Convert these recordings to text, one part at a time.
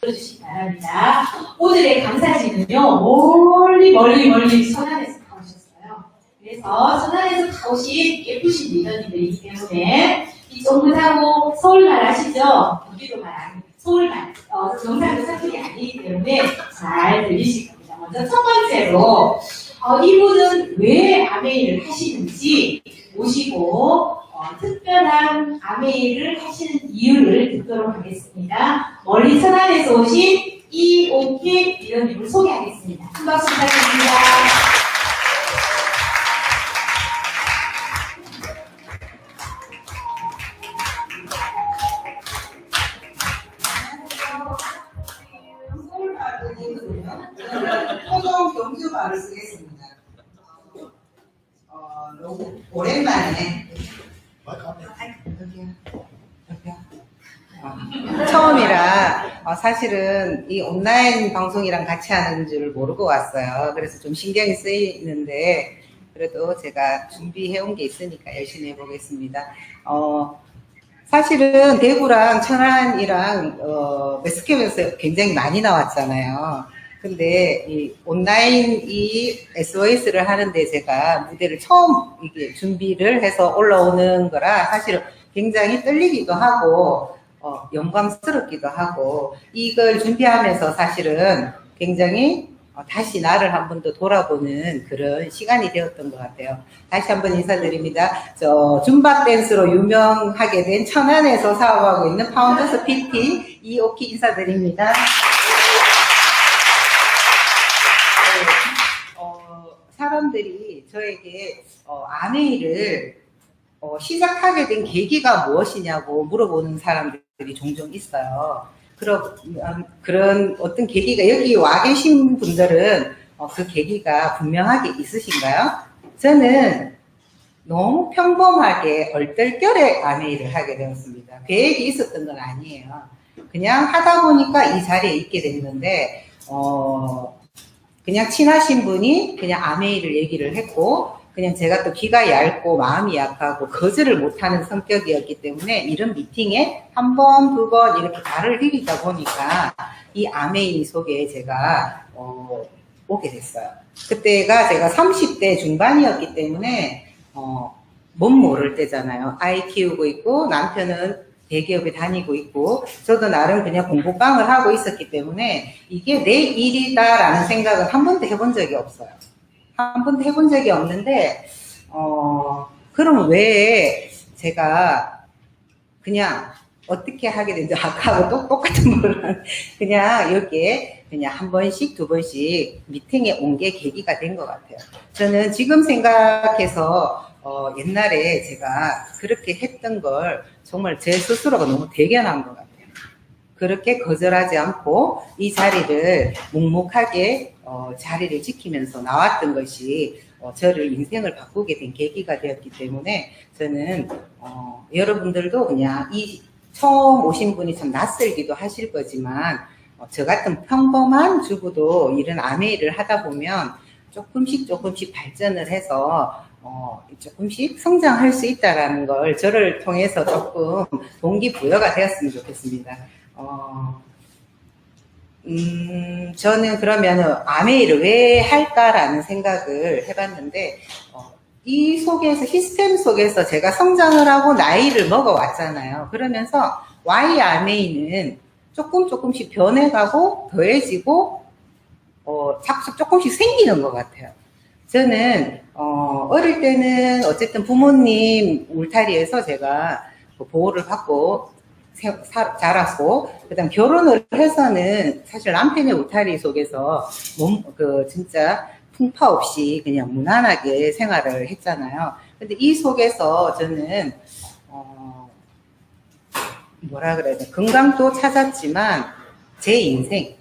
눌러주시기 바랍니다. 오늘의 강사진은요, 멀리 천안에서 다 오셨어요. 그래서 천안에서 다 오신 예쁘신 리더님들이기 때문에 이쪽 하고 서울말 아시죠? 경기도말 아니고 서울말, 경상도 사투리 아니기 때문에 잘 들리실 겁니다. 먼저 첫 번째로 이분은 왜 아메이를 하시는지 모시고 특별한 아메이를 하시는 이유를 듣도록 하겠습니다. 멀리 천안에서 오신 이옥희 리더님을 소개하겠습니다. 큰 박수 부탁드립니다. 토종 경주말을 쓰겠습니다. 너무 오랜만에 처음이라 사실은 이 온라인 방송이랑 같이 하는 줄 모르고 왔어요. 그래서 좀 신경이 쓰이는데 그래도 제가 준비해온 게 있으니까 열심히 해보겠습니다. 사실은 대구랑 천안이랑 매스캠에서 굉장히 많이 나왔잖아요. 근데 이 온라인 이 SOS를 하는데 제가 무대를 처음 이게 준비를 해서 올라오는 거라 사실은 굉장히 떨리기도 하고 영광스럽기도 하고 이걸 준비하면서 사실은 굉장히 다시 나를 한 번 더 돌아보는 그런 시간이 되었던 것 같아요. 다시 한번 인사드립니다. 줌바 댄스로 유명하게 된 천안에서 사업하고 있는 파운더스 PT 이옥희 인사드립니다. 사람들이 저에게 아메이를 시작하게 된 계기가 무엇이냐고 물어보는 사람들이 종종 있어요. 그런 어떤 계기가 여기 와 계신 분들은 그 계기가 분명하게 있으신가요? 저는 너무 평범하게 얼떨결에 아메이를 하게 되었습니다. 계획이 있었던 건 아니에요. 그냥 하다 보니까 이 자리에 있게 됐는데 그냥 친하신 분이 그냥 아메이를 얘기를 했고 그냥 제가 또 귀가 얇고 마음이 약하고 거절을 못하는 성격이었기 때문에 이런 미팅에 한 번, 두 번 이렇게 발을 디디다 보니까 이 아메이 속에 제가 오게 됐어요. 그때가 제가 30대 중반이었기 때문에 못 모를 때잖아요. 아이 키우고 있고 남편은 대기업에 다니고 있고 저도 나름 그냥 공부방을 하고 있었기 때문에 이게 내 일이다라는 생각은 한 번도 해본 적이 없어요. 한 번도 해본 적이 없는데 그럼 왜 제가 그냥 어떻게 하게 된지 아까하고 똑같은 거를 그냥 여기에 그냥 한 번씩 두 번씩 미팅에 온 게 계기가 된 것 같아요. 저는 지금 생각해서 옛날에 제가 그렇게 했던 걸 정말 제 스스로가 너무 대견한 것 같아요. 그렇게 거절하지 않고 이 자리를 묵묵하게 자리를 지키면서 나왔던 것이 저를 인생을 바꾸게 된 계기가 되었기 때문에 저는 여러분들도 그냥 이 처음 오신 분이 참 낯설기도 하실 거지만 저 같은 평범한 주부도 이런 아메이를 하다 보면 조금씩 발전을 해서 조금씩 성장할 수 있다라는 걸 저를 통해서 조금 동기부여가 되었으면 좋겠습니다. 저는 그러면 아메이를 왜 할까라는 생각을 해봤는데 이 속에서 시스템 속에서 제가 성장을 하고 나이를 먹어왔잖아요. 그러면서 Y 아메이는 조금씩 변해가고 더해지고 자꾸 조금씩 생기는 것 같아요. 저는 어릴 때는 어쨌든 부모님 울타리에서 제가 보호를 받고 자랐고 그다음 결혼을 해서는 사실 남편의 울타리 속에서 진짜 풍파 없이 그냥 무난하게 생활을 했잖아요. 근데 이 속에서 저는 뭐라 그래야 돼, 건강도 찾았지만 제 인생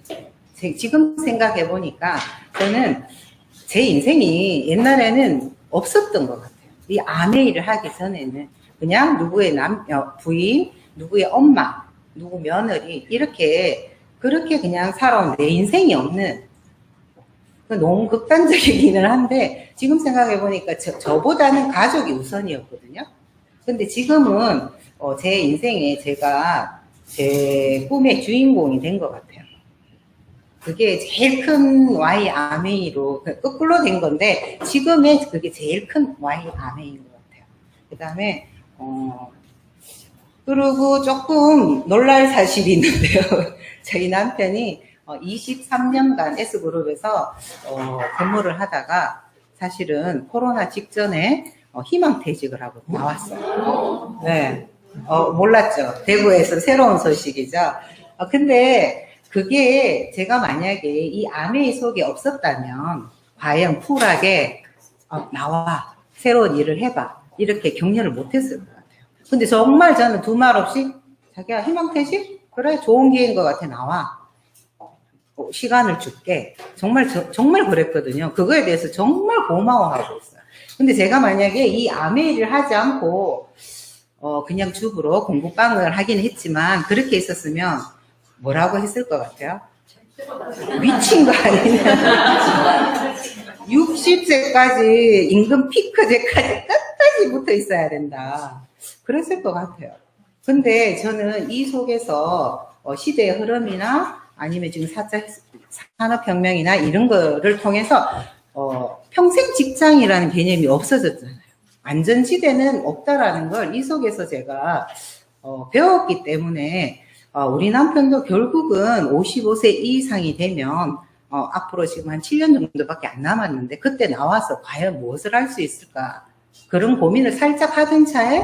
지금 생각해 보니까 저는 제 인생이 옛날에는 없었던 것 같아요. 이 아메이를 하기 전에는 그냥 누구의 부인, 누구의 엄마, 누구 며느리 그렇게 그냥 살아온 내 인생이 없는 너무 극단적이기는 한데 지금 생각해 보니까 저보다는 가족이 우선이었거든요. 근데 지금은 제 인생에 제가 제 꿈의 주인공이 된 것 같아요. 그게 제일 큰 Y 아메이로 거꾸로 된 건데 지금의 그게 제일 큰 Y 아메이인 것 같아요. 그 다음에 그리고 조금 놀랄 사실이 있는데요. 저희 남편이 23년간 S그룹에서 근무를 하다가 사실은 코로나 직전에 희망퇴직을 하고 나왔어요. 네. 몰랐죠. 대구에서 새로운 소식이죠. 근데 그게 제가 만약에 이 아메이 속에 없었다면 과연 쿨하게 나와 새로운 일을 해봐 이렇게 격려를 못했을 것 같아요. 근데 정말 저는 두말 없이 자기야 희망퇴직? 그래 좋은 기회인 것 같아 나와 시간을 줄게 정말 그랬거든요. 그거에 대해서 정말 고마워하고 있어요. 근데 제가 만약에 이 아메이를 하지 않고 그냥 주부로 공부방을 하긴 했지만 그렇게 있었으면 뭐라고 했을 것 같아요? 미친 거 아니냐. 60세까지 임금 피크제까지 끝까지 붙어 있어야 된다. 그랬을 것 같아요. 근데 저는 이 속에서 시대의 흐름이나 아니면 지금 4차 산업혁명이나 이런 거를 통해서 평생 직장이라는 개념이 없어졌잖아요. 안전지대는 없다라는 걸 이 속에서 제가 배웠기 때문에 우리 남편도 결국은 55세 이상이 되면 앞으로 지금 한 7년 정도밖에 안 남았는데 그때 나와서 과연 무엇을 할 수 있을까 그런 고민을 살짝 하던 차에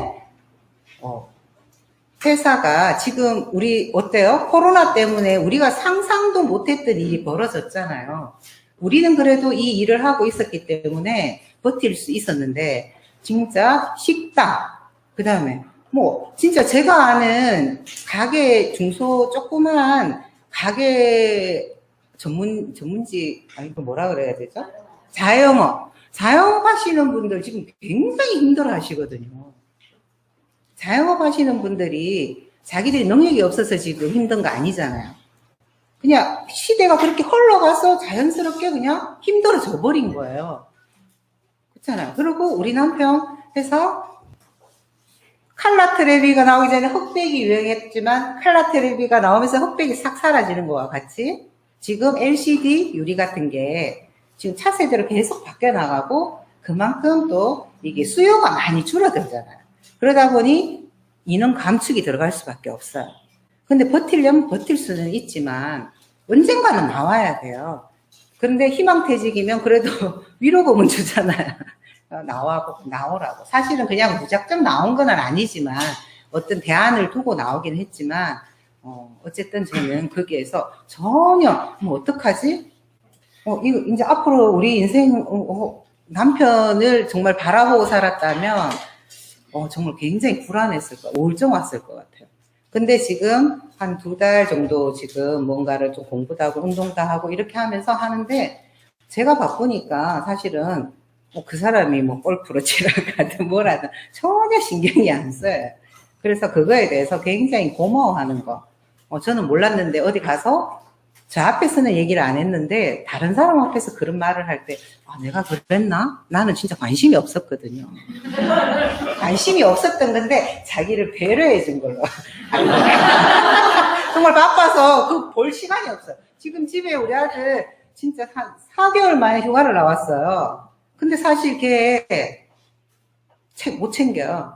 회사가 지금 우리 어때요? 코로나 때문에 우리가 상상도 못했던 일이 벌어졌잖아요. 우리는 그래도 이 일을 하고 있었기 때문에 버틸 수 있었는데 진짜 식당 그 다음에 뭐 진짜 제가 아는 가게 중소 조그만 가게 전문직 아니 그 뭐라 그래야 되죠? 자영업 하시는 분들 지금 굉장히 힘들어 하시거든요. 자영업 하시는 분들이 자기들이 능력이 없어서 지금 힘든 거 아니잖아요. 그냥 시대가 그렇게 흘러가서 자연스럽게 그냥 힘들어져 버린 거예요. 그렇잖아요. 그리고 우리 남편 회사 칼라 트레비가 나오기 전에 흑백이 유행했지만 칼라 트레비가 나오면서 흑백이 싹 사라지는 거와 같이 지금 LCD 유리 같은 게 지금 차세대로 계속 바뀌어 나가고 그만큼 또 이게 수요가 많이 줄어들잖아요. 그러다 보니 인원 감축이 들어갈 수밖에 없어요. 근데 버틸려면 버틸 수는 있지만 언젠가는 나와야 돼요. 그런데 희망퇴직이면 그래도 위로금은 주잖아요. 나오라고. 사실은 그냥 무작정 나온 건 아니지만 어떤 대안을 두고 나오긴 했지만 어쨌든 저는 거기에서 전혀 뭐 어떡하지? 이거 이제 앞으로 우리 인생 남편을 정말 바라보고 살았다면 정말 굉장히 불안했을 거예요. 우울증 왔을 것 같아요. 근데 지금 한 2달 정도 지금 뭔가를 좀 공부도 하고 운동도 하고 이렇게 하면서 하는데 제가 바쁘니까 사실은 그 사람이 뭐 골프로 치러 가든 뭐라든 전혀 신경이 안 써요. 그래서 그거에 대해서 굉장히 고마워하는 거. 저는 몰랐는데 어디 가서 저 앞에서는 얘기를 안 했는데 다른 사람 앞에서 그런 말을 할 때 내가 그랬나? 나는 진짜 관심이 없었거든요. 관심이 없었던 건데 자기를 배려해 준 걸로. 정말 바빠서 그 볼 시간이 없어요. 지금 집에 우리 아들 진짜 한 4개월 만에 휴가를 나왔어요. 근데 사실 걔 책 못 챙겨.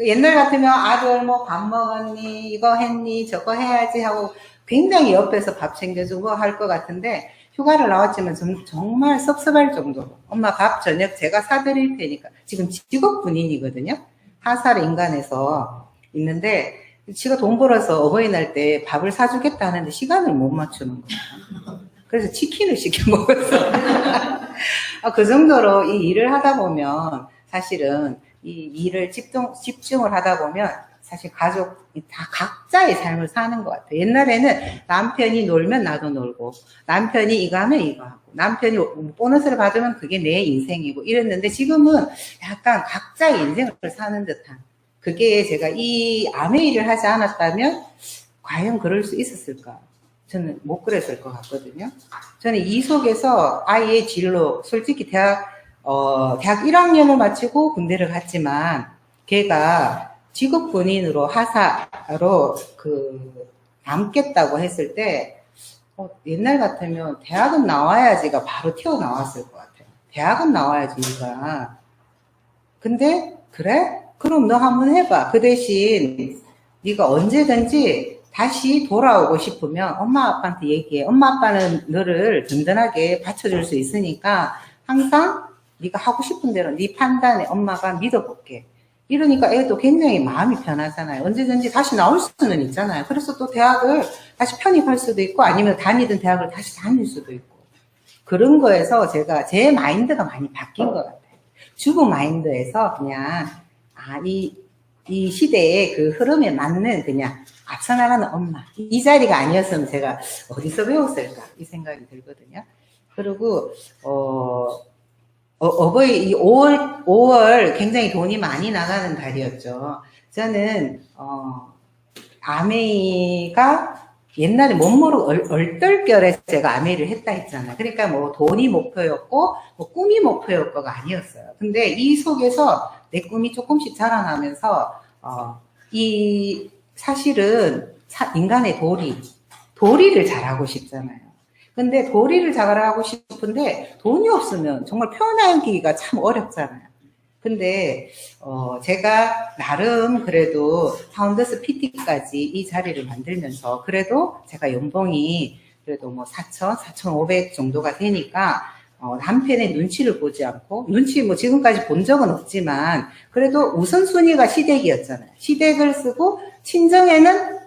옛날 같으면 아들 뭐 밥 먹었니? 이거 했니? 저거 해야지 하고 굉장히 옆에서 밥 챙겨주고 할 것 같은데 휴가를 나왔지만 정말 섭섭할 정도로 엄마 밥 저녁 제가 사드릴 테니까 지금 직업 군인이거든요. 하살 인간에서 있는데 지가 돈 벌어서 어버이날 때 밥을 사주겠다 하는데 시간을 못 맞추는 거예요. 그래서 치킨을 시켜 먹었어요. 그 정도로 이 일을 하다 보면 사실은 이 일을 집중을 하다 보면 사실 가족이 다 각자의 삶을 사는 것 같아요. 옛날에는 남편이 놀면 나도 놀고 남편이 이거 하면 이거 하고 남편이 보너스를 받으면 그게 내 인생이고 이랬는데 지금은 약간 각자의 인생을 사는 듯한 그게 제가 이 아메이를 하지 않았다면 과연 그럴 수 있었을까? 저는 못 그랬을 것 같거든요. 저는 이 속에서 아이의 진로, 솔직히 대학 1학년을 마치고 군대를 갔지만 걔가 직업 군인으로 하사로 남겠다고 했을 때 옛날 같으면 대학은 나와야지가 바로 튀어나왔을 것 같아요. 대학은 나와야지 우리가. 근데 그래? 그럼 너 한번 해봐. 그 대신 네가 언제든지 다시 돌아오고 싶으면 엄마 아빠한테 얘기해. 엄마 아빠는 너를 든든하게 받쳐줄 수 있으니까 항상 네가 하고 싶은 대로 네 판단에 엄마가 믿어볼게. 이러니까 애도 굉장히 마음이 편하잖아요. 언제든지 다시 나올 수는 있잖아요. 그래서 또 대학을 다시 편입할 수도 있고 아니면 다니던 대학을 다시 다닐 수도 있고 그런 거에서 제가 제 마인드가 많이 바뀐 것 같아요. 주부 마인드에서 그냥 이 시대의 그 흐름에 맞는 그냥 앞서 나가는 엄마 이 자리가 아니었으면 제가 어디서 배웠을까 이 생각이 들거든요. 그리고 어버이 이 5월 굉장히 돈이 많이 나가는 달이었죠. 저는 아메이가 옛날에 못 모르고 얼떨결에 제가 아메이를 했다 했잖아요. 그러니까 뭐 돈이 목표였고 뭐 꿈이 목표였고가 아니었어요. 근데 이 속에서 내 꿈이 조금씩 자라나면서 이 사실은 인간의 도리를 잘하고 싶잖아요. 근데 도리를 잘하고 싶은데 돈이 없으면 정말 표현하기가 참 어렵잖아요. 근데 제가 나름 그래도 파운더스 PT까지 이 자리를 만들면서 그래도 제가 연봉이 그래도 뭐 4,500 정도가 되니까 남편의 눈치를 보지 않고 눈치 뭐 지금까지 본 적은 없지만 그래도 우선순위가 시댁이었잖아요. 시댁을 쓰고 친정에는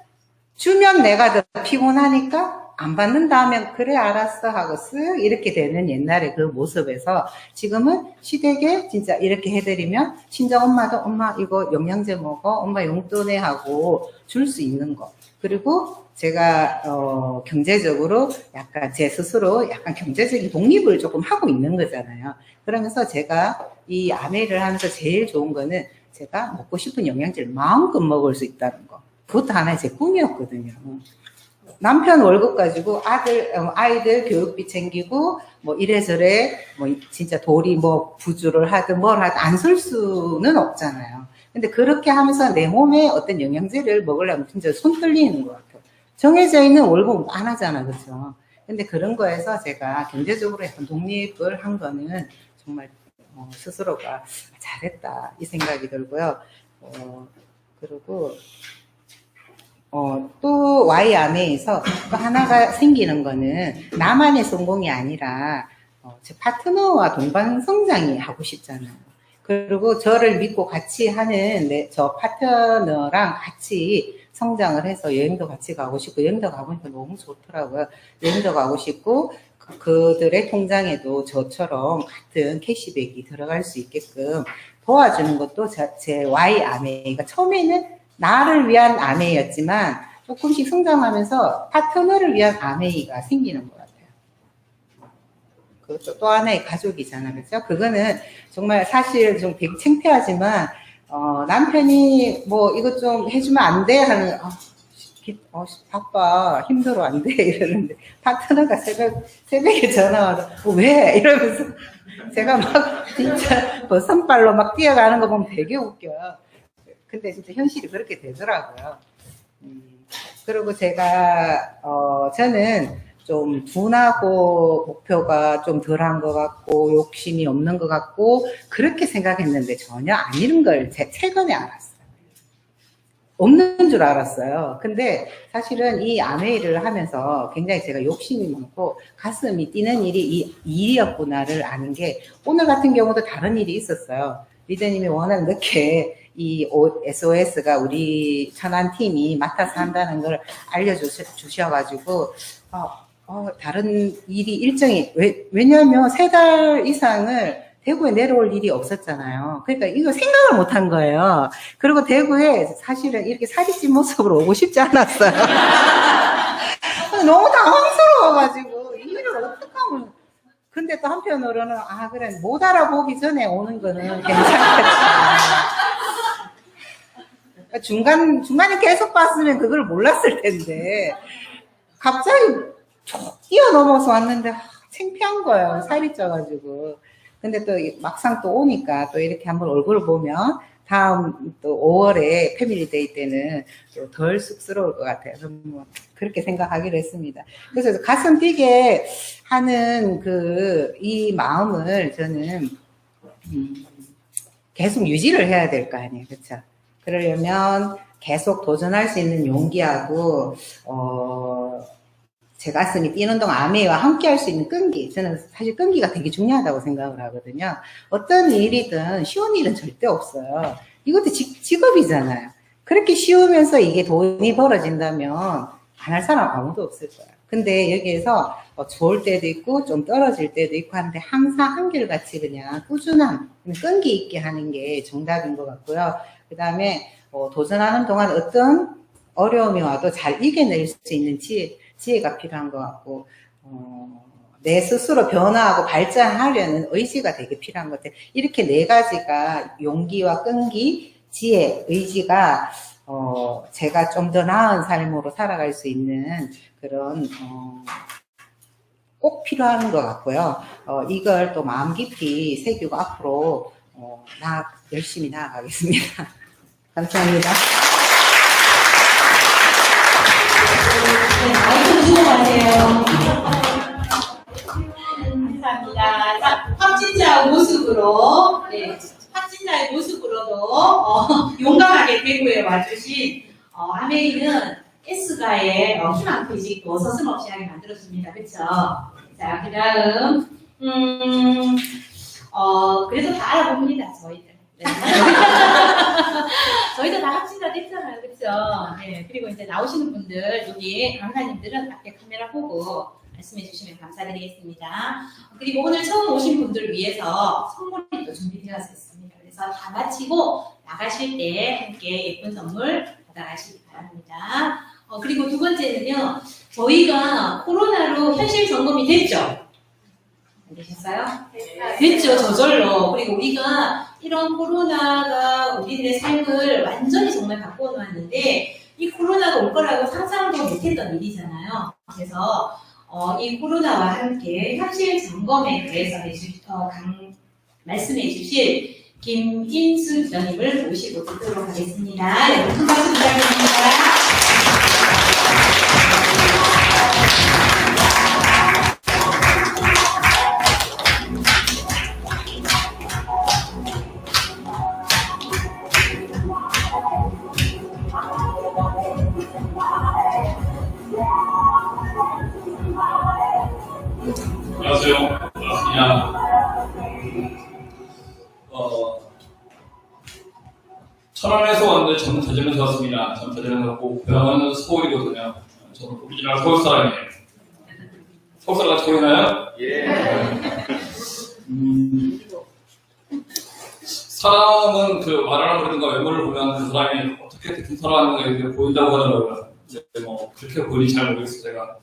주면 내가 더 피곤하니까 안 받는다 하면 그래 알았어 하고 쓱 이렇게 되는 옛날의 그 모습에서 지금은 시댁에 진짜 이렇게 해드리면 친정 엄마도 엄마 이거 영양제 먹어 엄마 용돈에 하고 줄 수 있는 거 그리고 제가 경제적으로 약간 제 스스로 약간 경제적인 독립을 조금 하고 있는 거잖아요. 그러면서 제가 이 아메를 하면서 제일 좋은 거는 제가 먹고 싶은 영양제를 마음껏 먹을 수 있다는 거. 그것도 하나의 제 꿈이었거든요. 남편 월급 가지고 아이들 교육비 챙기고 뭐 이래저래 뭐 진짜 도리 뭐 부주를 하든 뭘 하든 안 쓸 수는 없잖아요. 근데 그렇게 하면서 내 몸에 어떤 영양제를 먹으려면 진짜 손 떨리는 것 같아요. 정해져 있는 월급 안 하잖아, 그렇죠? 근데 그런 거에서 제가 경제적으로 약간 독립을 한 거는 정말 스스로가 잘했다 이 생각이 들고요. 그리고 또 Y아메에서 또 하나가 생기는 거는 나만의 성공이 아니라 제 파트너와 동반 성장이 하고 싶잖아요. 그리고 저를 믿고 같이 하는 저 파트너랑 같이 성장을 해서 여행도 같이 가고 싶고 여행도 가보니까 너무 좋더라고요. 여행도 가고 싶고 그들의 통장에도 저처럼 같은 캐시백이 들어갈 수 있게끔 도와주는 것도 제 Y아메가 처음에는 나를 위한 아메이였지만 조금씩 성장하면서 파트너를 위한 아메이가 생기는 것 같아요. 그것도 또 하나의 가족이잖아요. 그렇죠? 그거는 정말 사실 좀 되게 창피하지만 남편이 뭐 이것 좀 해주면 안 돼? 하는 바빠 힘들어 안 돼 이러는데 파트너가 새벽에 전화 와서 왜? 이러면서 제가 막 진짜 버선발로 막 뛰어가는 거 보면 되게 웃겨요. 근데 진짜 현실이 그렇게 되더라고요. 그리고 제가 저는 좀 둔하고 목표가 좀 덜한 것 같고 욕심이 없는 것 같고 그렇게 생각했는데 전혀 아닌 걸 최근에 알았어요. 없는 줄 알았어요. 근데 사실은 이 아메이를 하면서 굉장히 제가 욕심이 많고 가슴이 뛰는 일이 이 일이었구나를 아는 게 오늘 같은 경우도 다른 일이 있었어요. 리더님이 워낙 늦게 이 SOS가 우리 천안팀이 맡아서 한다는 걸 알려주셔가지고 다른 일이 일정이 왜냐하면 3달 이상을 대구에 내려올 일이 없었잖아요. 그러니까 이거 생각을 못한 거예요. 그리고 대구에 사실은 이렇게 살이 찐 모습으로 오고 싶지 않았어요. 너무 당황스러워가지고 이 일을 어떻게 하면 근데 또 한편으로는 그래 못 알아보기 전에 오는 거는 괜찮겠다. 중간에 계속 봤으면 그걸 몰랐을 텐데 갑자기 뛰어넘어서 왔는데 창피한 거예요. 살이 쪄가지고. 근데 또 막상 또 오니까 또 이렇게 한번 얼굴을 보면 다음 또 5월에 패밀리데이 때는 또 덜 쑥스러울 것 같아요. 뭐 그렇게 생각하기로 했습니다. 그래서 가슴 뛰게 하는 이 마음을 저는 계속 유지를 해야 될 거 아니에요. 그렇죠? 그러려면 계속 도전할 수 있는 용기하고 제 가슴이 뛰는 동안 아메이와 함께 할 수 있는 끈기. 저는 사실 끈기가 되게 중요하다고 생각을 하거든요. 어떤 일이든 쉬운 일은 절대 없어요. 이것도 직업이잖아요. 그렇게 쉬우면서 이게 돈이 벌어진다면 안 할 사람 아무도 없을 거예요. 근데 여기에서 좋을 때도 있고 좀 떨어질 때도 있고 하는데 항상 한결같이 그냥 꾸준함, 끈기 있게 하는 게 정답인 것 같고요. 그 다음에 도전하는 동안 어떤 어려움이 와도 잘 이겨낼 수 있는 지혜가 필요한 것 같고 내 스스로 변화하고 발전하려는 의지가 되게 필요한 것 같아요. 이렇게 네 가지가 용기와 끈기, 지혜, 의지가 제가 좀 더 나은 삶으로 살아갈 수 있는 그런 꼭 필요한 것 같고요. 이걸 또 마음 깊이 새기고 앞으로 열심히 나아가겠습니다. 감사합니다. 네, 마이크 주고 가세요. 감사합니다. 자, 확진자 모습으로, 네, 확진자의 모습으로도 용감하게 대구에 와주신 아메이는 S가의 희망 퇴직도 서슴없이 하게 만들어줍니다. 그쵸? 자, 그 다음, 그래서 다 알아봅니다, 저희들. 네. 저희도 다 확진자 됐잖아요. 그쵸? 네. 그리고 이제 나오시는 분들, 여기 강사님들은 앞에 카메라 보고 말씀해 주시면 감사드리겠습니다. 그리고 오늘 처음 오신 분들을 위해서 선물이 또 준비되어서 있습니다. 그래서 다 마치고 나가실 때 함께 예쁜 선물 받아가시기 바랍니다. 그리고 두 번째는요, 저희가 코로나로 현실 점검이 됐죠? 안 되셨어요? 됐죠, 저절로. 그리고 우리가 이런 코로나가 우리들의 삶을 완전히 정말 바꿔 놓았는데, 이 코로나가 올 거라고 상상도 못했던 일이잖아요. 그래서 이 코로나와 함께 현실 점검에 대해서 말씀해 주실 김인수 기자님을 모시고 듣도록 하겠습니다. 여러분 큰 박수 부탁드립니다. 안녕하세요. 반갑습니다. 천안에서 왔는데 저는 대전에서 왔습니다. 저는 대전에서 왔고 고향은 서울이거든요. 저는 오리지널 서울 사람이에요. 서울 사람 같이 보이나요? 예. 사람은 말하는 그런가 외모를 보면 그 사람이 어떻게 대충 살아왔는가 이렇게 보인다고 하더라고요. 근데 뭐 그렇게 보이는지 잘 모르겠어요. 제가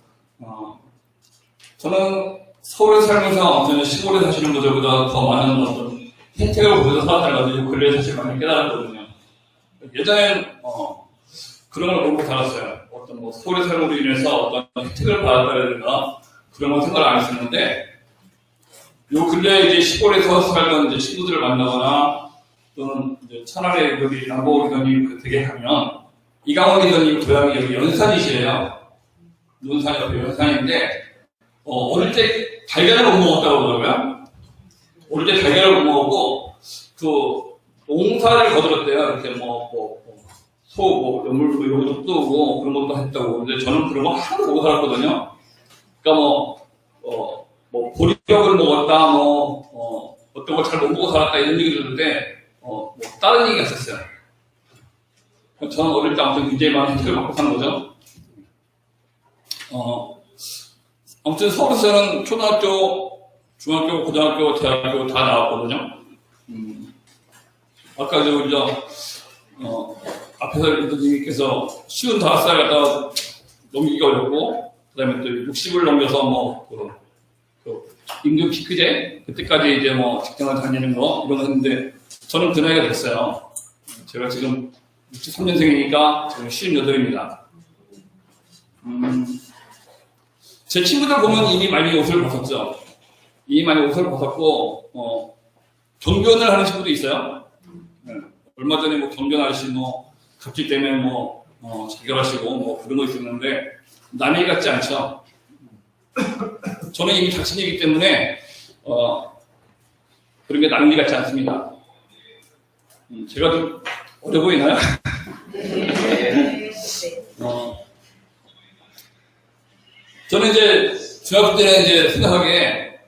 저는 서울에 살면서 아무튼 시골에 사시는 분들보다 더 많은 어떤 혜택을 보면서 살았다는 걸 근래에 사실 많이 깨달았거든요. 예전엔 그런 걸 모르고 살았어요. 어떤 서울에 살므로 인해서 어떤 혜택을 받았다든가 그런 걸 생각을 안 했었는데 요 근래 이제 시골에서 살던 이제 친구들을 만나거나 또는 이제 천안에 여기 남보우 기자님 댁에 가면 이강원 기자님 고향이 여기 연산이시래요. 논산 옆에 연산인데 어릴 때 달걀을 못 먹었다고 그러더라고요. 어릴 때 달걀을 못 먹었고, 농사를 거들었대요. 이렇게 소, 연물, 이런 것도 뜨고, 그런 것도 했다고. 근데 저는 그런 거 하나도 못 살았거든요. 그러니까 보리떡을 먹었다, 어떤 걸 잘 못 먹고 살았다, 이런 얘기 들었는데, 다른 얘기가 있었어요. 저는 어릴 때 아무튼 굉장히 많은 혜택을 받고 산 거죠. 아무튼 서울에서는 초등학교, 중학교, 고등학교, 대학교 다 나왔거든요. 아까 앞에서 리더님께서 쉬운 5살 갖다 넘기기가 어렵고, 그 다음에 또 60을 넘겨서 임금 피크제, 그때까지 이제 직장을 다니는 거, 이런 거 했는데, 저는 그 나이가 됐어요. 제가 지금 63년생이니까 지금 58입니다. 제 친구들 보면 이미 많이 옷을 벗었죠. 이미 많이 옷을 벗었고, 경변을 하는 친구도 있어요. 얼마 전에 뭐 경전 아저씨 뭐 갑질 때문에 뭐 자결하시고 뭐 그런 거 있었는데 남의 일 같지 않죠. 저는 이미 자신이기 때문에 그런 게 남의 일 같지 않습니다. 제가 좀 어려 보이나요? 저는 이제 중학교 때는 이제 생각하기에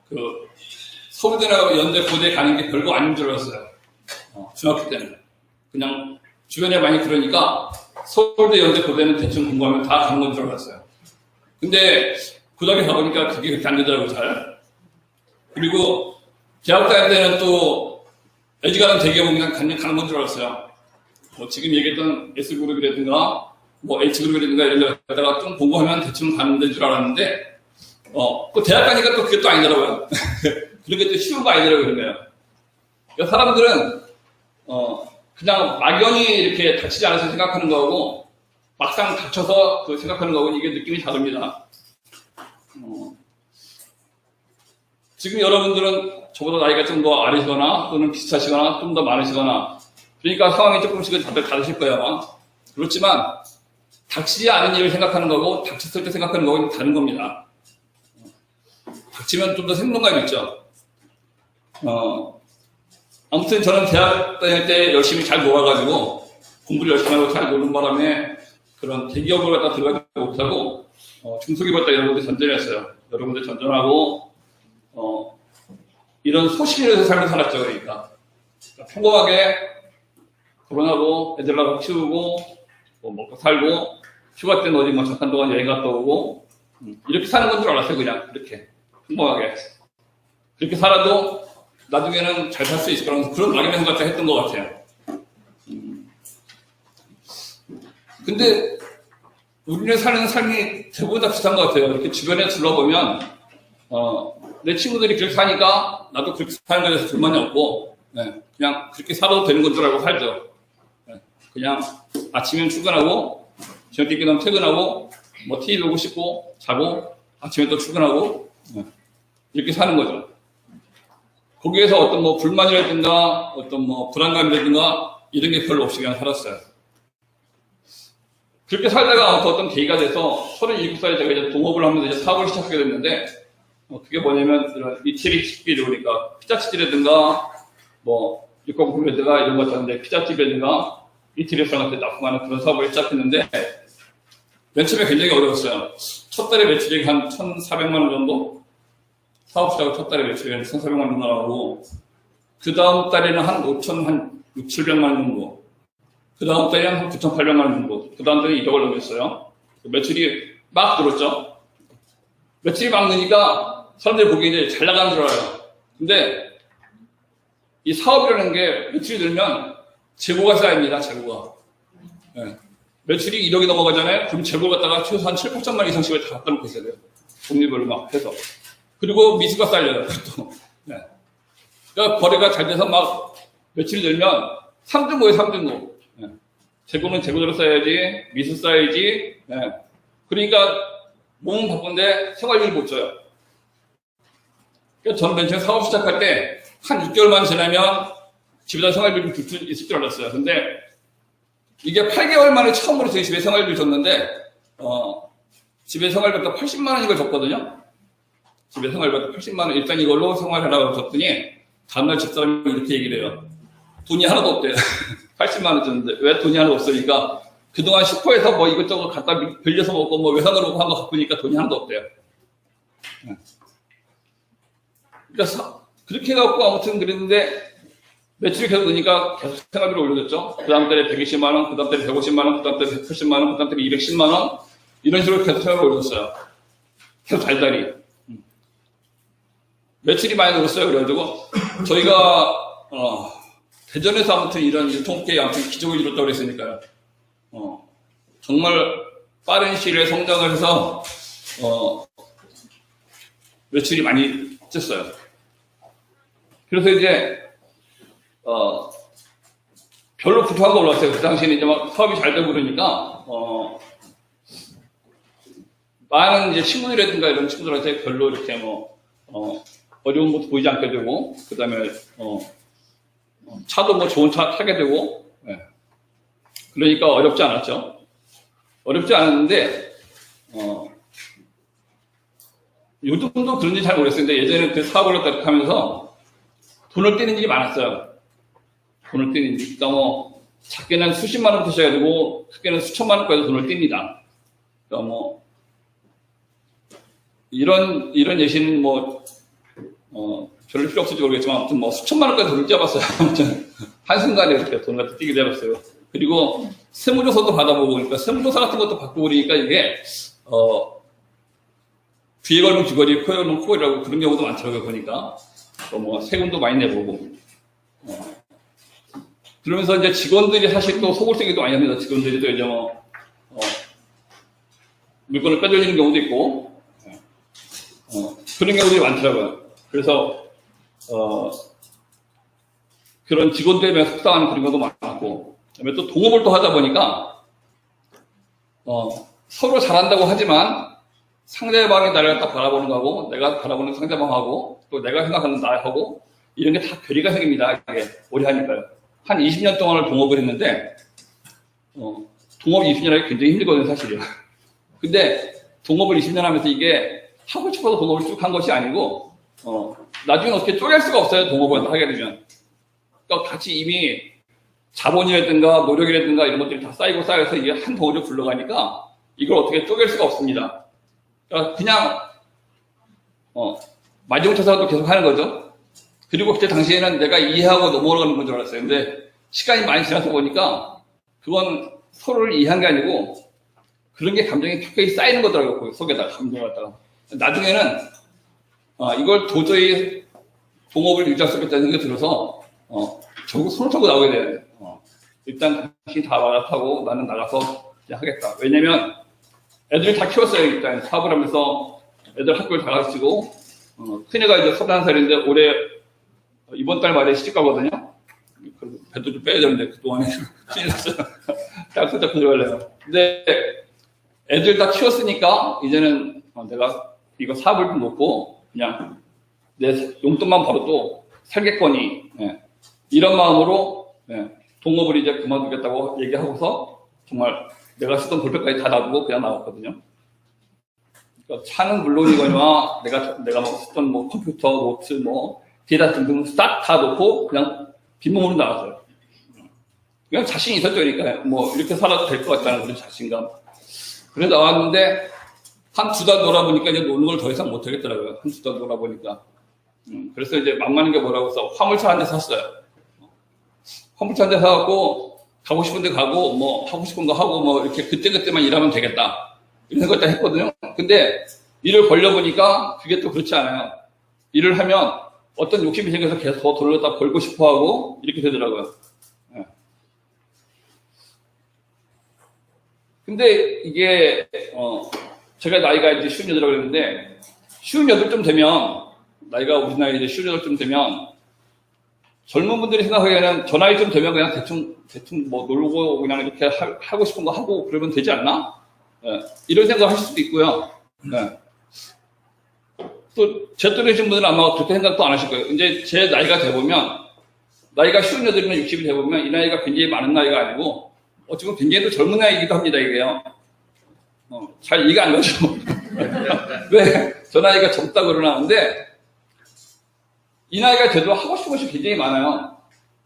그 서울대나 연대, 고대 가는 게 별거 아닌 줄 알았어요. 중학교 때는 그냥 주변에 많이 들으니까 서울대, 연대, 고대는 대충 공부하면 다 가는 건 줄 알았어요. 근데 고등학교 가보니까 그게 그렇게 안 되더라고요, 잘. 그리고 대학 다닐 때는 또 애지간한 대기업은 그냥 가는 건 줄 알았어요. 뭐 지금 얘기했던 S그룹이라든가 뭐 H그룹이라든가 이런 데 갖다가 좀 공부하면 대충 가는 데인 줄 알았는데 또 대학 가니까 또 그게 또 아니더라고요. 그런 게 또 쉬운 거 아니더라고요, 그런 거예요. 그러니까 사람들은 그냥 막연히 이렇게 다치지 않아서 생각하는 거하고 막상 다쳐서 그 생각하는 거하고 이게 느낌이 다릅니다. 지금 여러분들은 저보다 나이가 좀 더 아래시거나 또는 비슷하시거나 좀 더 많으시거나 그러니까 상황이 조금씩은 다들 다르실 거예요, 아마. 그렇지만 닥치지 않은 일을 생각하는 거고 닥쳤을 때 생각하는 거하고는 다른 겁니다. 닥치면 좀 더 생동감이 있죠. 아무튼 저는 대학 다닐 때 열심히 잘 놀아가지고 공부를 열심히 하고 잘 노는 바람에 그런 대기업을 갖다 들어가지 못하고 중소기업을 여러분들 전전했어요. 여러분들 전전하고 이런 소실에서 삶을 살았죠. 그러니까 평범하게 결혼하고 애들 낳고 키우고 뭐 먹고 살고 휴가 때는 어디 뭐 잠깐 동안 여행 갔다 오고 이렇게 사는 건 줄 알았어요. 그냥 이렇게 평범하게 그렇게 살아도 나중에는 잘 살 수 있을 거라는 그런 막연한 생각을 했던 것 같아요. 근데 우리는 사는 삶이 대부분 다 비슷한 것 같아요. 이렇게 주변에 둘러보면 내 친구들이 그렇게 사니까 나도 그렇게 사는 거에 대해서 불만이 없고 그냥 그렇게 살아도 되는 건 줄 알고 살죠. 그냥 아침엔 출근하고 저녁에 끝나면 퇴근하고 뭐 TV 보고 싶고 자고 아침에 또 출근하고 이렇게 사는 거죠. 거기에서 어떤 뭐 불만이라든가 어떤 뭐 불안감이라든가 이런 게 별로 없이 그냥 살았어요. 그렇게 살다가 어떤 계기가 돼서 37살에 제가 이제 동업을 하면서 이제 사업을 시작하게 됐는데 그게 뭐냐면 이런 이태리 식비 그러니까 피자집이라든가 뭐 육각공유라든가 이런 거 있었는데 피자집이라든가 이태리 사람한테 납품하는 그런 사업을 시작했는데 맨 처음에 굉장히 어려웠어요. 첫 달에 매출이 한 1,400만 원 정도? 사업 시작하고 첫 달에 매출이 한 1,400만 원 정도 나오고 그 다음 달에는 한 6,700만 원 정도 그 다음 달에는 한 9,800만 원 정도 그 다음 달에 1억을 넘겼어요. 매출이 막 늘었죠. 매출이 막 느니까 사람들이 보기에 이제 잘 나가는 줄 알아요. 근데 이 사업이라는 게 매출이 늘면 재고가 쌓입니다. 재고가. 매출이 1억이 넘어가잖아요. 그럼 재고를 갖다가 최소 한 7, 8천만 이상씩을 다 갖다 놓고 있어야 돼요. 종류별로 막 해서. 그리고 미수가 쌓여요. 또. 그러니까 거래가 잘 돼서 막 매출이 늘면 3등고예요. 3등고. 재고는 재고대로 쌓여야지. 미수 쌓여야지. 그러니까 몸은 바쁜데 생활비를 못 줘요. 그러니까 저는 맨 처음에 사업 시작할 때 한 6개월만 지나면 집에다 생활비를 줄 수 있을 줄 알았어요. 근데 이게 8개월 만에 처음으로 저희 집에 생활비를 줬는데 집에 생활비가 80만 원인걸 줬거든요. 집에 생활비가 80만 원 일단 이걸로 생활하라고 줬더니 다음날 집사람이 이렇게 얘기를 해요. 돈이 하나도 없대요. 80만 원 줬는데 왜 돈이 하나도 없으니까 그동안 슈퍼에서 뭐 이것저것 갖다 빌려서 먹고 뭐 외상으로 먹고 한 거 갚으니까 돈이 하나도 없대요. 그러니까 그렇게 해갖고 아무튼 그랬는데 매출이 계속 느니까 계속 생활비를 올려줬죠. 그 다음 달에 120만 원, 그 다음 달에 150만 원, 그 다음 달에 180만 원, 그 다음 달에 210만 원 이런 식으로 계속 생활비를 올렸어요. 계속 달달이. 매출이 많이 늘었어요. 그래가지고 저희가 대전에서 아무튼 이런 유통업계에 아무튼 기적을 이뤘다고 그랬으니까요. 정말 빠른 시일에 성장을 해서 매출이 많이 쪘어요. 그래서 이제 별로 부족한 거 올랐어요. 그 당시에는 이제 막 사업이 잘 되고 그러니까 많은 이제 친구들이라든가 이런 친구들한테 별로 이렇게 어려운 것도 보이지 않게 되고 그 다음에 차도 뭐 좋은 차 타게 되고, 예. 그러니까 어렵지 않았죠. 어렵지 않았는데, 요즘도 그런지 잘 모르겠어요. 근데 예전에 그 사업을 하면서 돈을 떼는 일이 많았어요. 돈을 떼는 일. 그러니까 뭐, 작게는 수십만 원 드셔야 되고, 크게는 수천만 원까지 돈을 띱니다. 그러니까 뭐, 이런 예시는 뭐, 별로 필요 없을지 모르겠지만, 아무튼 뭐, 수천만 원까지 돈을 떼어봤어요. 한순간에 이렇게 돈을 갖다 떼게 되었어요. 그리고 세무조사도 받아보고, 그러니까 세무조사 같은 것도 받고 그러니까 이게, 귀에 걸면 귀걸이, 코에 걸면 코걸이라고 그런 경우도 많더라고요, 보니까. 또 뭐, 세금도 많이 내보고. 그러면서 이제 직원들이 사실 또 속을 쓰기도 많이 합니다. 직원들이 또 이제 뭐, 물건을 빼돌리는 경우도 있고, 그런 경우들이 많더라고요. 그래서, 그런 직원들에 대해 속상한 그런 것도 많았고, 그다음에 또 동업을 또 하다 보니까, 서로 잘한다고 하지만, 상대방이 나를 딱 바라보는 거하고, 내가 바라보는 상대방하고, 또 내가 생각하는 나하고, 이런 게 다 괴리가 생깁니다. 이게 오래 하니까요. 한 20년 동안을 동업을 했는데, 동업 20년 하기 굉장히 힘들거든요, 사실은. 근데, 동업을 20년 하면서 이게 하고 싶어서 동업을 쭉 한 것이 아니고, 나중에 어떻게 쪼갤 수가 없어요, 동업을 하게 되면. 그러니까 같이 이미 자본이라든가 노력이라든가 이런 것들이 다 쌓여서 이게 한 덩어리로 굴러가니까, 이걸 어떻게 쪼갤 수가 없습니다. 그러니까 그냥, 마지못해서도 계속 하는 거죠. 그리고 그때 당시에는 내가 이해하고 넘어가는 건 줄 알았어요. 근데 시간이 많이 지나서 보니까 그건 서로를 이해한 게 아니고 그런 게 감정이 켜켜이 쌓이는 거더라고요. 그 속에다가 감정을 갖다가. 나중에는 이걸 도저히 동업을 유지할 수 없겠다는 생각이 들어서 결국 손을 털고 나오게 돼요. 일단 당신이 다 알아타고 나는 나가서 그냥 하겠다. 왜냐면 애들이 다 키웠어요. 일단 사업을 하면서 애들 학교를 다 가르치고 큰애가 이제 31살인데 올해 이번 달 말에 시집 가거든요. 배도 좀 빼야 되는데 그동안에 큰일 났어요. 딱 살짝 들어갈래요. 근데 애들 다 키웠으니까 이제는 내가 이거 사업을 좀 놓고 그냥 내 용돈만 벌어도 살겠거니 이런 마음으로 동업을 이제 그만두겠다고 얘기하고서 정말 내가 쓰던 볼펜까지 다 놔두고 그냥 나왔거든요. 그러니까 차는 물론이거니와 내가 뭐 쓰던 뭐 컴퓨터, 노트, 뭐 데이터 등등 싹 다 놓고 그냥 빈몸으로 나왔어요. 그냥 자신이 있었죠. 그러니까 뭐 이렇게 살아도 될 것 같다는 그런 자신감. 그래서 나왔는데 한 두 달 놀아보니까 이제 노는 걸 더 이상 못 하겠더라고요. 한 두 달 놀아보니까. 그래서 이제 만만한 게 뭐라고 해서 화물차 한 대 샀어요. 화물차 한 대 사갖고 가고 싶은 데 가고 뭐 하고 싶은 거 하고 뭐 이렇게 그때그때만 일하면 되겠다. 이런 생각 다 했거든요. 근데 일을 벌려보니까 그게 또 그렇지 않아요. 일을 하면 어떤 욕심이 생겨서 계속 더 돈을 다 벌고 싶어 하고 이렇게 되더라고요. 근데 이게 제가 나이가 이제 58이라고 그랬는데 58쯤 되면 나이가 우리 나이 이제 58쯤 되면 젊은 분들이 생각하기에는 저 나이쯤 되면 그냥 대충 뭐 놀고 그냥 이렇게 하고 싶은 거 하고 그러면 되지 않나? 이런 생각을 하실 수도 있고요. 또 제 또래신 분들은 아마 그렇게 생각도 안 하실 거예요. 이제 제 나이가 돼보면 나이가 58이나 60이 돼보면 이 나이가 굉장히 많은 나이가 아니고 어쩌면 굉장히 또 젊은 나이이기도 합니다. 이게요. 잘 이해가 안 가죠. 왜 저 나이가 젊다 그러나는데 이 나이가 돼도 하고 싶은 것이 굉장히 많아요.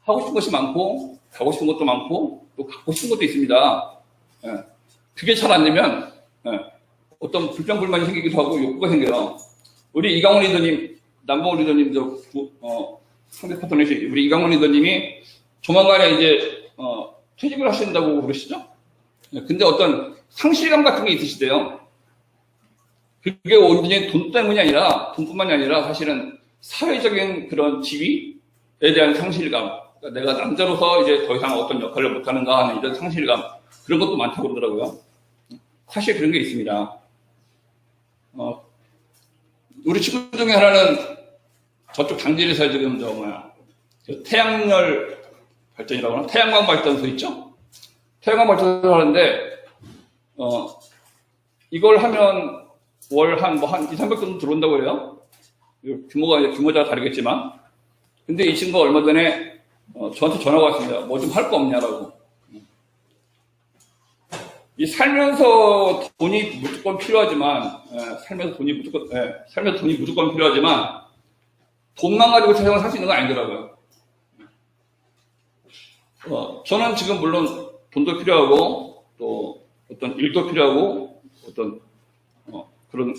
하고 싶은 것이 많고 가고 싶은 것도 많고 또 갖고 싶은 것도 있습니다. 그게 잘 안 되면 어떤 불평불만이 생기기도 하고 욕구가 생겨요. 우리 이강원 리더님, 남봉 리더님도 상대 파트너이시 우리 이강원 리더님이 조만간에 이제 퇴직을 하신다고 그러시죠? 근데 어떤 상실감 같은 게 있으시대요. 그게 온전히 돈 때문이 아니라 돈뿐만이 아니라 사실은 사회적인 그런 지위에 대한 상실감. 그러니까 내가 남자로서 이제 더 이상 어떤 역할을 못하는가 하는 이런 상실감. 그런 것도 많다고 그러더라고요. 사실 그런 게 있습니다. 우리 친구 중에 하나는 저쪽 당진에서 지금 태양열 발전이라고 하나? 태양광 발전소 있죠? 태양광 발전소 하는데, 이걸 하면 월 한 2, 300 정도 들어온다고 그래요. 규모가 다르겠지만. 근데 이 친구가 얼마 전에 저한테 전화가 왔습니다. 뭐 좀 할 거 없냐라고. 이 살면서 돈이 무조건 필요하지만, 살면서 돈이 무조건 필요하지만, 돈만 가지고 세상을 살 수 있는 건 아니더라고요. 저는 지금 물론 돈도 필요하고, 또 어떤 일도 필요하고, 어떤, 그런,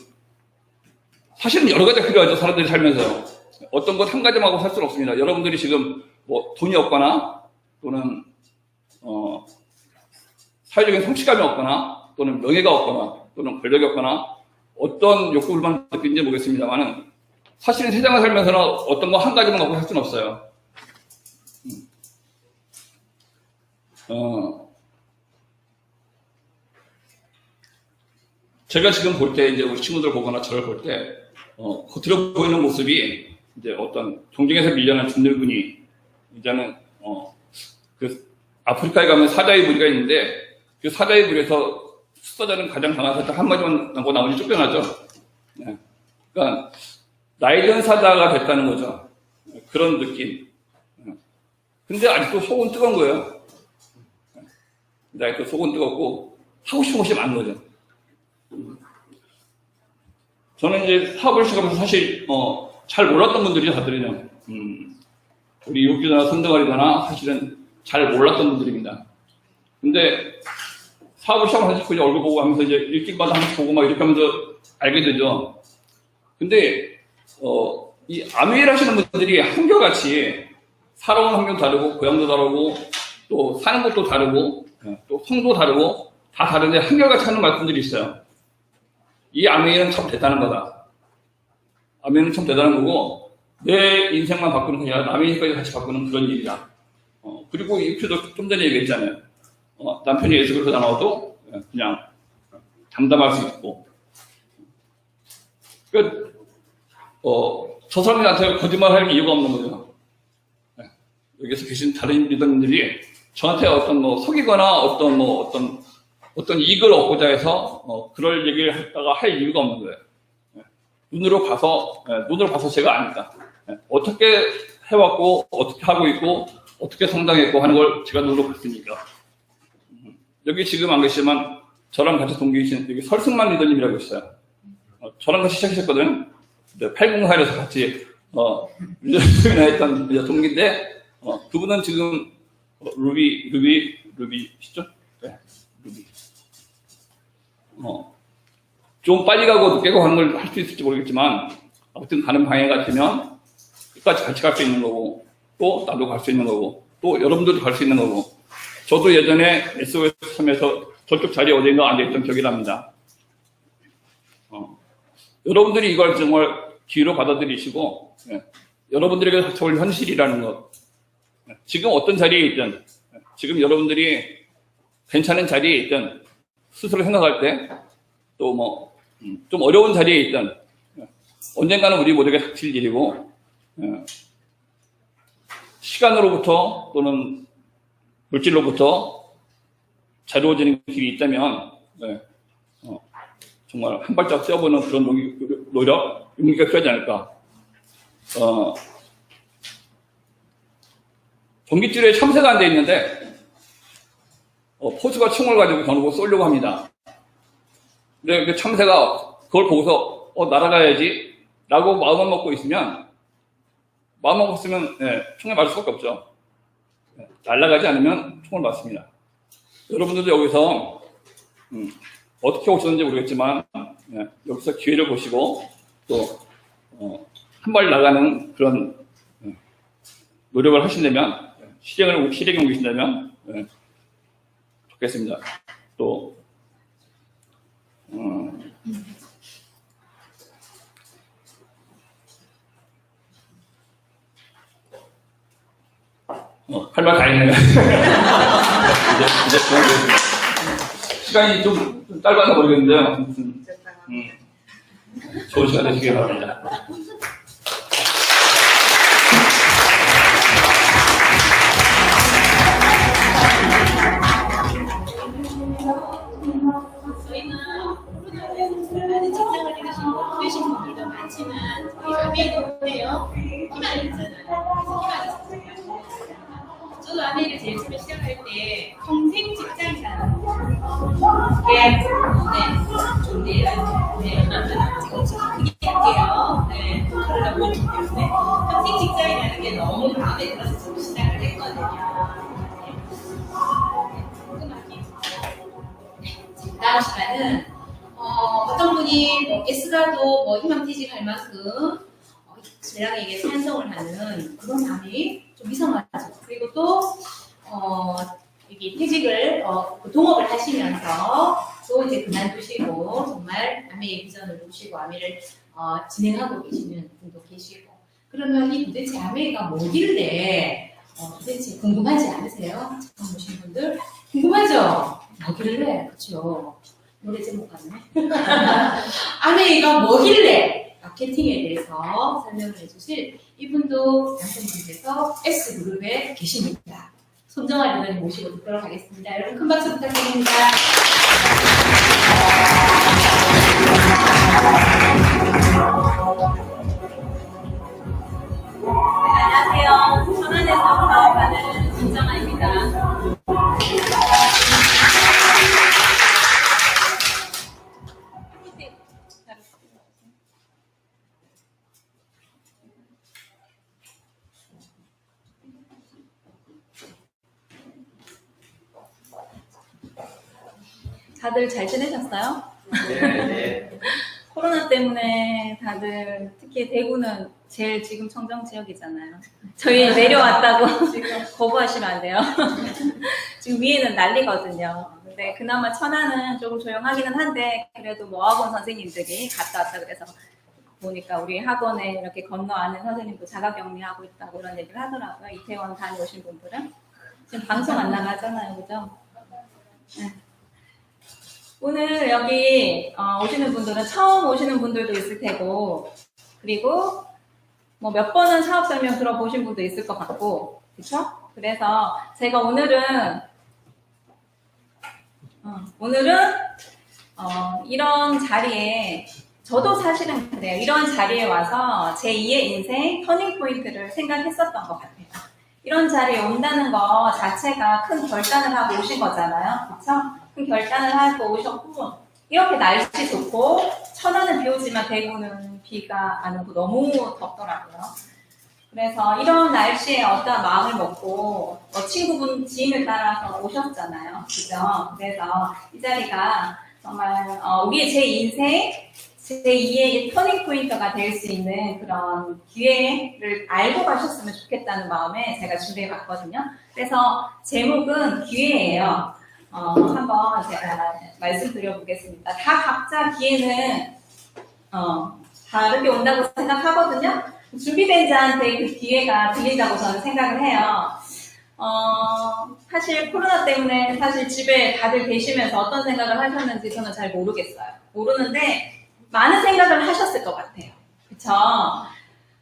사실은 여러 가지가 필요하죠. 사람들이 살면서요. 어떤 것 한 가지만 하고 살 수는 없습니다. 여러분들이 지금 뭐 돈이 없거나, 또는, 사회적인 성취감이 없거나, 또는 명예가 없거나, 또는 권력이 없거나, 어떤 욕구를만 느끼는지 모르겠습니다만은, 사실은 세상을 살면서는 어떤 거 한 가지만 갖고 살 수는 없어요. 제가 지금 볼 때, 이제 우리 친구들 보거나 저를 볼 때, 겉으로 보이는 모습이, 이제 어떤 종경에서 밀려난 준늙은이, 이제는, 아프리카에 가면 사자의 무리가 있는데, 그 사자의 무리에서 수사자는 가장 강한 사자 한마디만 나고 나머지 쫓겨나죠. 네. 그러니까, 나이 든 사자가 됐다는 거죠. 그런 느낌. 근데 아직도 속은 뜨거운 거예요. 아직도 속은 뜨겁고, 하고 싶은 것이 많은 거죠. 저는 이제 사업을 시작하면서 사실, 잘 몰랐던 분들이 다들이요. 우리 육주나 선등아리거나 사실은 잘 몰랐던 분들입니다. 근데 사업을 시작하면서 그냥 얼굴 보고 하면서 이제 일기마다 하면서 보고 막 이렇게 하면서 알게 되죠. 근데, 이 아메일 하시는 분들이 한결같이 살아온 환경도 다르고, 고향도 다르고, 또 사는 곳도 다르고, 또 성도 다르고, 다 다른데 한결같이 하는 말씀들이 있어요. 이 아메이는 참 대단한 거다. 아메이는 참 대단한 거고, 내 인생만 바꾸는 게 아니라 남의 인생까지 같이 바꾸는 그런 일이다. 그리고 이 표도 좀 전에 얘기했잖아요. 남편이 예수그리스도 나와도 그냥 담담할 수 있고. 그러니까, 저 사람들한테 거짓말 할 이유가 없는 거죠. 여기서 계신 다른 리더님들이 저한테 어떤 속이거나 어떤 이익을 얻고자 해서, 그럴 얘기를 했다가 할 이유가 없는 거예요. 눈으로 봐서 제가 아니까. 어떻게 해왔고, 어떻게 하고 있고, 어떻게 성장했고 하는 걸 제가 눈으로 봤으니까. 여기 지금 안 계시지만, 저랑 같이 동기이신, 여기 설승만 리더님이라고 있어요. 저랑 같이 시작하셨거든요. 804에서 같이, 리더님이나 했던 동기인데, 그분은 지금, 루비시죠? 네, 루비. 좀 빨리 가고 늦게 가고 하는 걸 할 수 있을지 모르겠지만, 아무튼 가는 방향 같으면 끝까지 같이 갈 수 있는 거고, 또 나도 갈 수 있는 거고, 또 여러분들도 갈 수 있는 거고, 저도 예전에 SOS3에서 저쪽 자리에 어딘가 앉아있던 기억이 납니다. 여러분들이 이걸 정말 기회로 받아들이시고, 여러분들에게 닥쳐올 현실이라는 것, 지금 어떤 자리에 있든, 지금 여러분들이 괜찮은 자리에 있든, 스스로 생각할 때, 또 좀 어려운 자리에 있든, 언젠가는 우리 모두에게 닥칠 일이고, 시간으로부터 또는 물질로부터 자유로워지는 길이 있다면, 정말 한 발짝 뛰어보는 그런 노력, 용기가 필요하지 않을까. 전깃줄에 참새가 앉아 있는데, 포수가 총을 가지고 겨누고 쏘려고 합니다. 근데 그 참새가 그걸 보고서, 날아가야지, 라고 마음을 먹고 있으면, 총에 맞을 수밖에 없죠. 날아가지 않으면 총을 맞습니다. 여러분들도 여기서, 어떻게 오셨는지 모르겠지만, 여기서 기회를 보시고, 또, 한 발 나가는 그런, 노력을 하신다면, 실행에 옮기신다면, 좋겠습니다. 또, 할 말 다 했네요. 이제 시간이 좀 짧아서 모르겠는데요. 아무튼, 좋은 시간 되시길 바랍니다. 저희는 직장을 해가시고 계신 분들도 많지만 저희 아메이도 해요. 희망이 있잖아요. 그래서 희망이 있어요. 뭐 S가도 뭐 희망퇴직 할 만큼 신랑에게 찬성을 하는 그런 마음이 좀 이상하죠. 그리고 또 이게 퇴직을 동업을 하시면서 또 이제 그만두시고 정말 아메의 비전을 보시고 아메를 진행하고 계시는 분도 계시고 그러면 이 도대체 아메가 뭐길래 도대체 궁금하지 않으세요? 처음 오신 분들 궁금하죠? 뭐길래 그렇죠? 노래 제목 같네. 아메가 뭐길래 마케팅에 대해서 설명을 해주실 이분도 남성분께서 S그룹에 계십니다. 손정아 리더님 모시고 듣도록 하겠습니다. 여러분 큰 박수 부탁드립니다. 안녕하세요. 천안에서 사업하는 손정아입니다. 다들 잘 지내셨어요? 네. 코로나 때문에 다들 특히 대구는 제일 지금 청정 지역이잖아요. 저희 내려왔다고 거부하시면 안 돼요. 지금 위에는 난리거든요. 근데 그나마 천안은 조금 조용하기는 한데 그래도 뭐 학원 선생님들이 갔다 왔다 그래서 보니까 우리 학원에 이렇게 건너 아는 선생님도 자가격리하고 있다고 그런 얘기를 하더라고요. 이태원 다녀오신 분들은. 지금 방송 안 나가잖아요. 그죠? 네. 오늘 여기 오시는 분들은 처음 오시는 분들도 있을 테고 그리고 뭐 몇 번은 사업 설명 들어보신 분도 있을 것 같고 그렇죠? 그래서 제가 오늘은 이런 자리에 저도 사실은 그래요. 이런 자리에 와서 제 2의 인생 터닝 포인트를 생각했었던 것 같아요. 이런 자리에 온다는 거 자체가 큰 결단을 하고 오신 거잖아요. 그렇죠? 큰 결단을 하고 오셨고 이렇게 날씨 좋고 천안은 비 오지만 대구는 비가 안 오고 너무 덥더라고요. 그래서 이런 날씨에 어떤 마음을 먹고 친구분 지인을 따라서 오셨잖아요. 그죠? 그래서 이 자리가 정말 우리의 제 인생 제2의 터닝 포인트가 될 수 있는 그런 기회를 알고 가셨으면 좋겠다는 마음에 제가 준비해 봤거든요. 그래서 제목은 기회예요. 한번 제가 말씀드려 보겠습니다. 다 각자 기회는 다르게 온다고 생각하거든요. 준비된 자한테 그 기회가 들린다고 저는 생각을 해요. 사실 코로나 때문에 사실 집에 다들 계시면서 어떤 생각을 하셨는지 저는 잘 모르겠어요. 모르는데 많은 생각을 하셨을 것 같아요. 그쵸?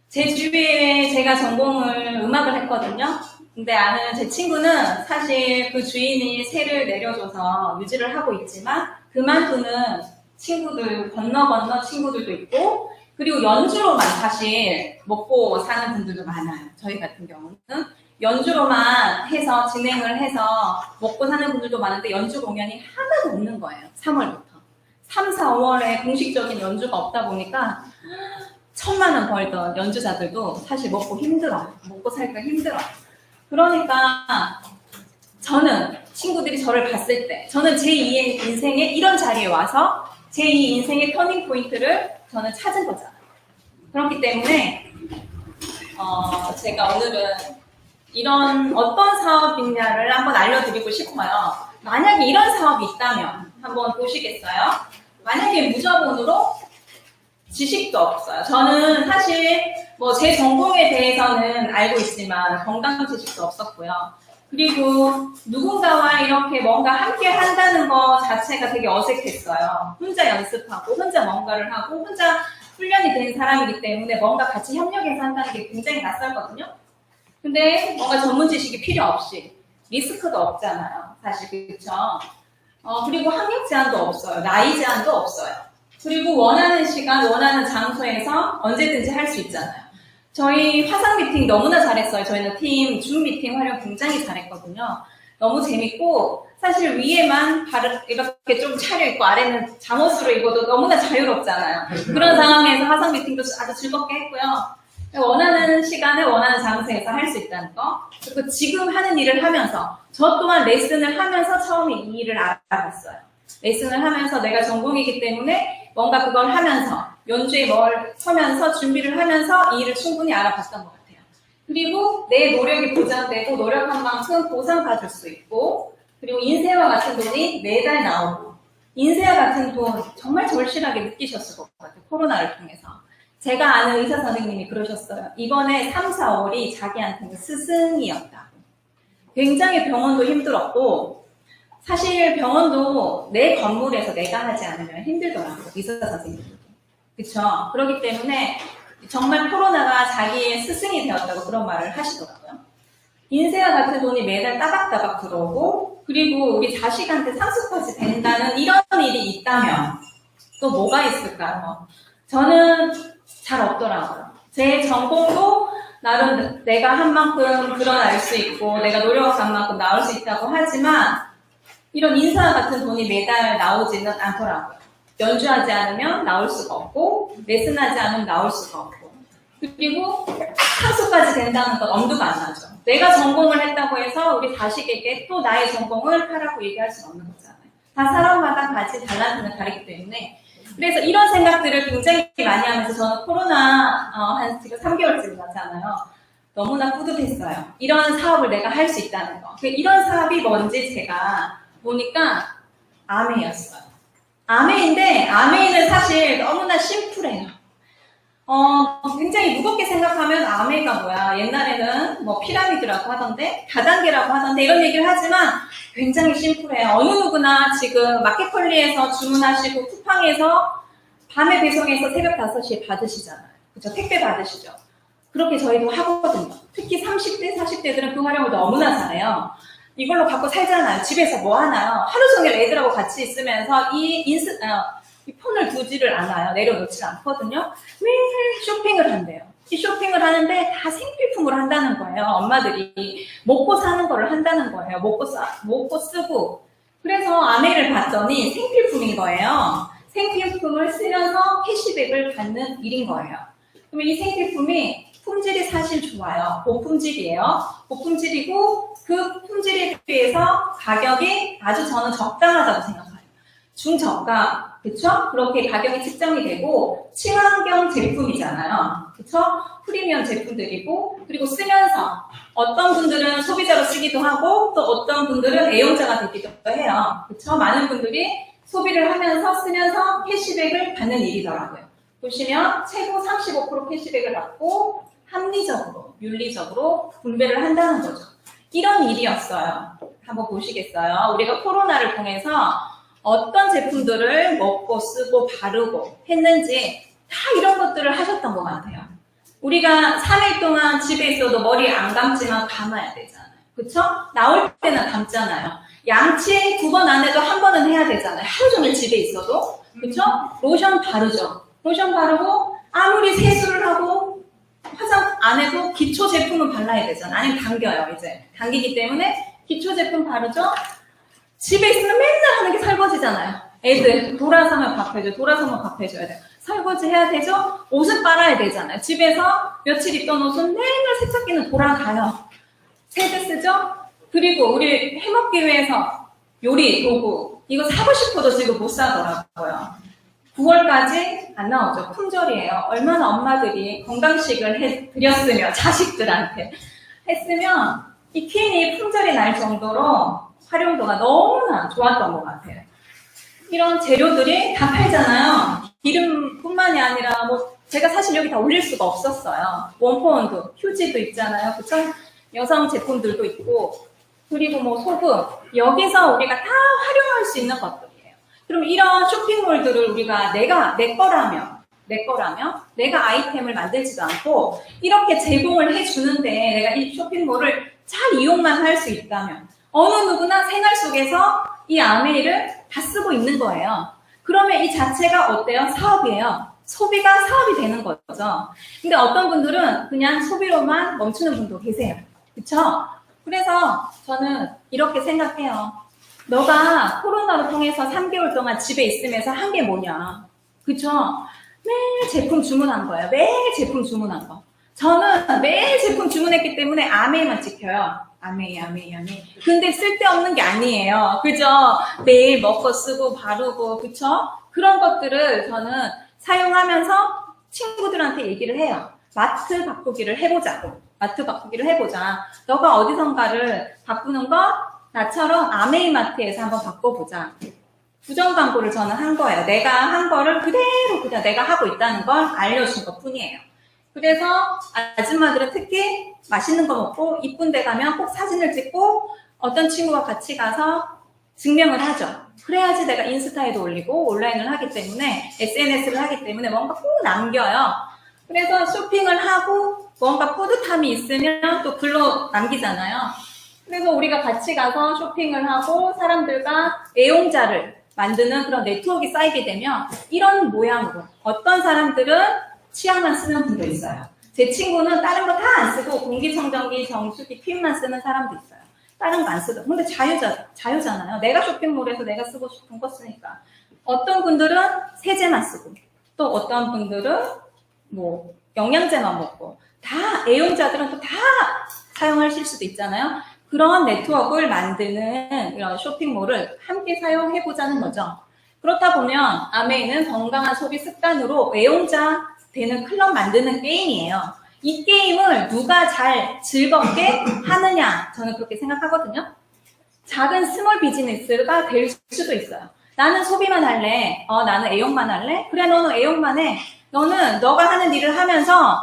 제 주위에 제가 전공을 음악을 했거든요. 근데 아는 제 친구는 사실 그 주인이 세를 내려줘서 유지를 하고 있지만 그만두는 친구들 건너 친구들도 있고 그리고 연주로만 사실 먹고 사는 분들도 많아요. 저희 같은 경우는 연주로만 해서 진행을 해서 먹고 사는 분들도 많은데 연주 공연이 하나도 없는 거예요. 3월부터 3, 4월에 공식적인 연주가 없다 보니까 1,000만 원 벌던 연주자들도 사실 먹고 살기가 힘들어요. 그러니까 저는 친구들이 저를 봤을 때 저는 제2의 인생의 이런 자리에 와서 제2 인생의 터닝 포인트를 저는 찾은 거잖아요. 그렇기 때문에 제가 오늘은 이런 어떤 사업이냐를 한번 알려드리고 싶어요. 만약에 이런 사업이 있다면 한번 보시겠어요? 만약에 무자본으로 지식도 없어요. 저는 사실 뭐 제 전공에 대해서는 알고 있지만 건강 지식도 없었고요. 그리고 누군가와 이렇게 뭔가 함께 한다는 거 자체가 되게 어색했어요. 혼자 연습하고 혼자 뭔가를 하고 혼자 훈련이 된 사람이기 때문에 뭔가 같이 협력해서 한다는 게 굉장히 낯설거든요. 근데 뭔가 전문 지식이 필요 없이 리스크도 없잖아요. 사실 그렇죠. 그리고 학력 제한도 없어요. 나이 제한도 없어요. 그리고 원하는 시간, 원하는 장소에서 언제든지 할 수 있잖아요. 저희 화상 미팅 너무나 잘했어요. 저희는 팀 줌 미팅 활용 굉장히 잘했거든요. 너무 재밌고 사실 위에만 이렇게 좀 차려입고 아래는 잠옷으로 입어도 너무나 자유롭잖아요. 그런 상황에서 화상 미팅도 아주 즐겁게 했고요. 원하는 시간에 원하는 장소에서 할 수 있다는 거. 그리고 지금 하는 일을 하면서 저 또한 레슨을 하면서 처음에 이 일을 알아봤어요. 레슨을 하면서 내가 전공이기 때문에 뭔가 그걸 하면서 연주에 서면서 준비를 하면서 이 일을 충분히 알아봤던 것 같아요. 그리고 내 노력이 보장되고 노력한 만큼 보상받을 수 있고, 그리고 인쇄와 같은 돈이 매달 나오고, 인쇄와 같은 돈 정말 절실하게 느끼셨을 것 같아요. 코로나를 통해서. 제가 아는 의사 선생님이 그러셨어요. 이번에 3, 4월이 자기한테는 스승이었다고. 굉장히 병원도 힘들었고, 사실 병원도 내 건물에서 내가 하지 않으면 힘들더라고요. 의사 선생님들도. 그쵸? 그렇기 때문에 정말 코로나가 자기의 스승이 되었다고 그런 말을 하시더라고요. 인쇄와 같은 돈이 매달 따박따박 들어오고, 그리고 우리 자식한테 상속까지 된다는 이런 일이 있다면 또 뭐가 있을까요? 저는 잘 없더라고요. 제 전공도 나름 내가 한 만큼 드러날 수 있고 내가 노력한 만큼 나올 수 있다고 하지만 이런 인쇄와 같은 돈이 매달 나오지는 않더라고요. 연주하지 않으면 나올 수가 없고 레슨하지 않으면 나올 수가 없고, 그리고 상속까지 된다는 건 엄두가 안 나죠. 내가 전공을 했다고 해서 우리 자식에게 또 나의 전공을 하라고 얘기할 수는 없는 거잖아요. 다 사람마다 가진 달란트는 다르기 때문에. 그래서 이런 생각들을 굉장히 많이 하면서 저는 코로나 한 지금 3개월쯤 지났잖아요. 너무나 뿌듯했어요. 이런 사업을 내가 할 수 있다는 거. 이런 사업이 뭔지 제가 보니까 아메이였어요. 아메이인데 아메이는 사실 너무나 심플해요. 굉장히 무겁게 생각하면 아메이가 뭐야. 옛날에는 뭐 피라미드라고 하던데, 다단계라고 하던데 이런 얘기를 하지만 굉장히 심플해요. 어느 누구나 지금 마켓컬리에서 주문하시고 쿠팡에서 밤에 배송해서 새벽 5시에 받으시잖아요. 그죠? 택배 받으시죠? 그렇게 저희도 하거든요. 특히 30대, 40대들은 그 활용을 너무나 잘해요. 이걸로 갖고 살잖아요. 집에서 뭐 하나요? 하루 종일 애들하고 같이 있으면서 이 폰을 두지를 않아요. 내려놓지 않거든요. 매일 쇼핑을 한대요. 이 쇼핑을 하는데 다 생필품으로 한다는 거예요. 엄마들이 먹고 사는 거를 한다는 거예요. 먹고 쓰고. 그래서 아메이를 봤더니 생필품인 거예요. 생필품을 쓰면서 캐시백을 받는 일인 거예요. 그러면 이 생필품이 품질이 사실 좋아요. 고품질이에요. 고품질이고 그 품질에 비해서 가격이 아주 저는 적당하다고 생각해요. 중저가, 그쵸? 그렇게 가격이 측정이 되고 친환경 제품이잖아요. 그쵸? 프리미엄 제품들이고, 그리고 쓰면서 어떤 분들은 소비자로 쓰기도 하고 또 어떤 분들은 애용자가 되기도 해요. 그쵸? 많은 분들이 소비를 하면서 쓰면서 캐시백을 받는 일이더라고요. 보시면 최고 35% 캐시백을 받고 합리적으로, 윤리적으로 분배를 한다는 거죠. 이런 일이었어요. 한번 보시겠어요? 우리가 코로나를 통해서 어떤 제품들을 먹고 쓰고 바르고 했는지 다 이런 것들을 하셨던 것 같아요. 우리가 3일 동안 집에 있어도 머리 안 감지만 감아야 되잖아요. 그쵸? 나올 때는 감잖아요. 양치 2번 안 해도 1번은 해야 되잖아요. 하루 종일 집에 있어도. 그쵸? 로션 바르죠. 로션 바르고 아무리 세수를 하고 화장 안 해도 기초 제품은 발라야 되잖아요. 아니면 당겨요. 이제 당기기 때문에 기초 제품 바르죠. 집에 있으면 맨날 하는 게 설거지잖아요. 애들 돌아서면 밥 해줘, 돌아서면 밥 해줘야 돼요. 설거지 해야 되죠. 옷을 빨아야 되잖아요. 집에서 며칠 입던 옷은 맨날 세탁기는 돌아가요. 세제 쓰죠. 그리고 우리 해먹기 위해서 요리 도구 이거 사고 싶어도 지금 못 사더라고요. 9월까지 안 나오죠. 품절이에요. 얼마나 엄마들이 건강식을 해드렸으면 자식들한테 했으면 이 퀸이 품절이 날 정도로 활용도가 너무나 좋았던 것 같아요. 이런 재료들이 다 팔잖아요. 기름뿐만이 아니라 뭐 제가 사실 여기 다 올릴 수가 없었어요. 원포원도, 휴지도 있잖아요. 그쵸? 여성 제품들도 있고, 그리고 뭐 소금, 여기서 우리가 다 활용할 수 있는 것들이에요. 그럼 이런 쇼핑몰들을 우리가 내 거라면 내가 아이템을 만들지도 않고 이렇게 제공을 해주는데 내가 이 쇼핑몰을 잘 이용만 할 수 있다면 어느 누구나 생활 속에서 이 아메이를 다 쓰고 있는 거예요. 그러면 이 자체가 어때요? 사업이에요. 소비가 사업이 되는 거죠. 근데 어떤 분들은 그냥 소비로만 멈추는 분도 계세요. 그쵸? 그래서 저는 이렇게 생각해요. 너가 코로나를 통해서 3개월 동안 집에 있으면서 한 게 뭐냐. 그쵸? 매일 제품 주문한 거예요. 매일 제품 주문한 거. 저는 매일 제품 주문했기 때문에 아메이만 지켜요. 아메이. 근데 쓸데없는 게 아니에요. 그죠? 매일 먹고 쓰고 바르고, 그쵸? 그런 것들을 저는 사용하면서 친구들한테 얘기를 해요. 마트 바꾸기를 해보자고. 마트 바꾸기를 해보자. 너가 어디선가를 바꾸는 거 나처럼 아메이마트에서 한번 바꿔보자. 부정 광고를 저는 한 거예요. 내가 한 거를 그대로 그냥 내가 하고 있다는 걸 알려준 것 뿐이에요. 그래서 아줌마들은 특히 맛있는 거 먹고 이쁜 데 가면 꼭 사진을 찍고 어떤 친구가 같이 가서 증명을 하죠. 그래야지 내가 인스타에도 올리고 온라인을 하기 때문에 SNS를 하기 때문에 뭔가 꼭 남겨요. 그래서 쇼핑을 하고 뭔가 뿌듯함이 있으면 또 글로 남기잖아요. 그래서 우리가 같이 가서 쇼핑을 하고 사람들과 애용자를 만드는 그런 네트워크가 쌓이게 되면 이런 모양으로 어떤 사람들은 치약만 쓰는 분도 있어요. 제 친구는 다른 거 다 안 쓰고 공기청정기, 정수기, 핀만 쓰는 사람도 있어요. 다른 거 안 쓰고. 근데 자유잖아요. 내가 쇼핑몰에서 내가 쓰고 싶은 거 쓰니까. 어떤 분들은 세제만 쓰고 또 어떤 분들은 뭐 영양제만 먹고 다 애용자들은 또 다 사용하실 수도 있잖아요. 그런 네트워크를 만드는 이런 쇼핑몰을 함께 사용해보자는 거죠. 그렇다 보면 아메이는 건강한 소비 습관으로 애용자 되는 클럽 만드는 게임이에요. 이 게임을 누가 잘 즐겁게 하느냐 저는 그렇게 생각하거든요. 작은 스몰 비즈니스가 될 수도 있어요. 나는 소비만 할래. 나는 애용만 할래. 그래 너는 애용만 해. 너는 너가 하는 일을 하면서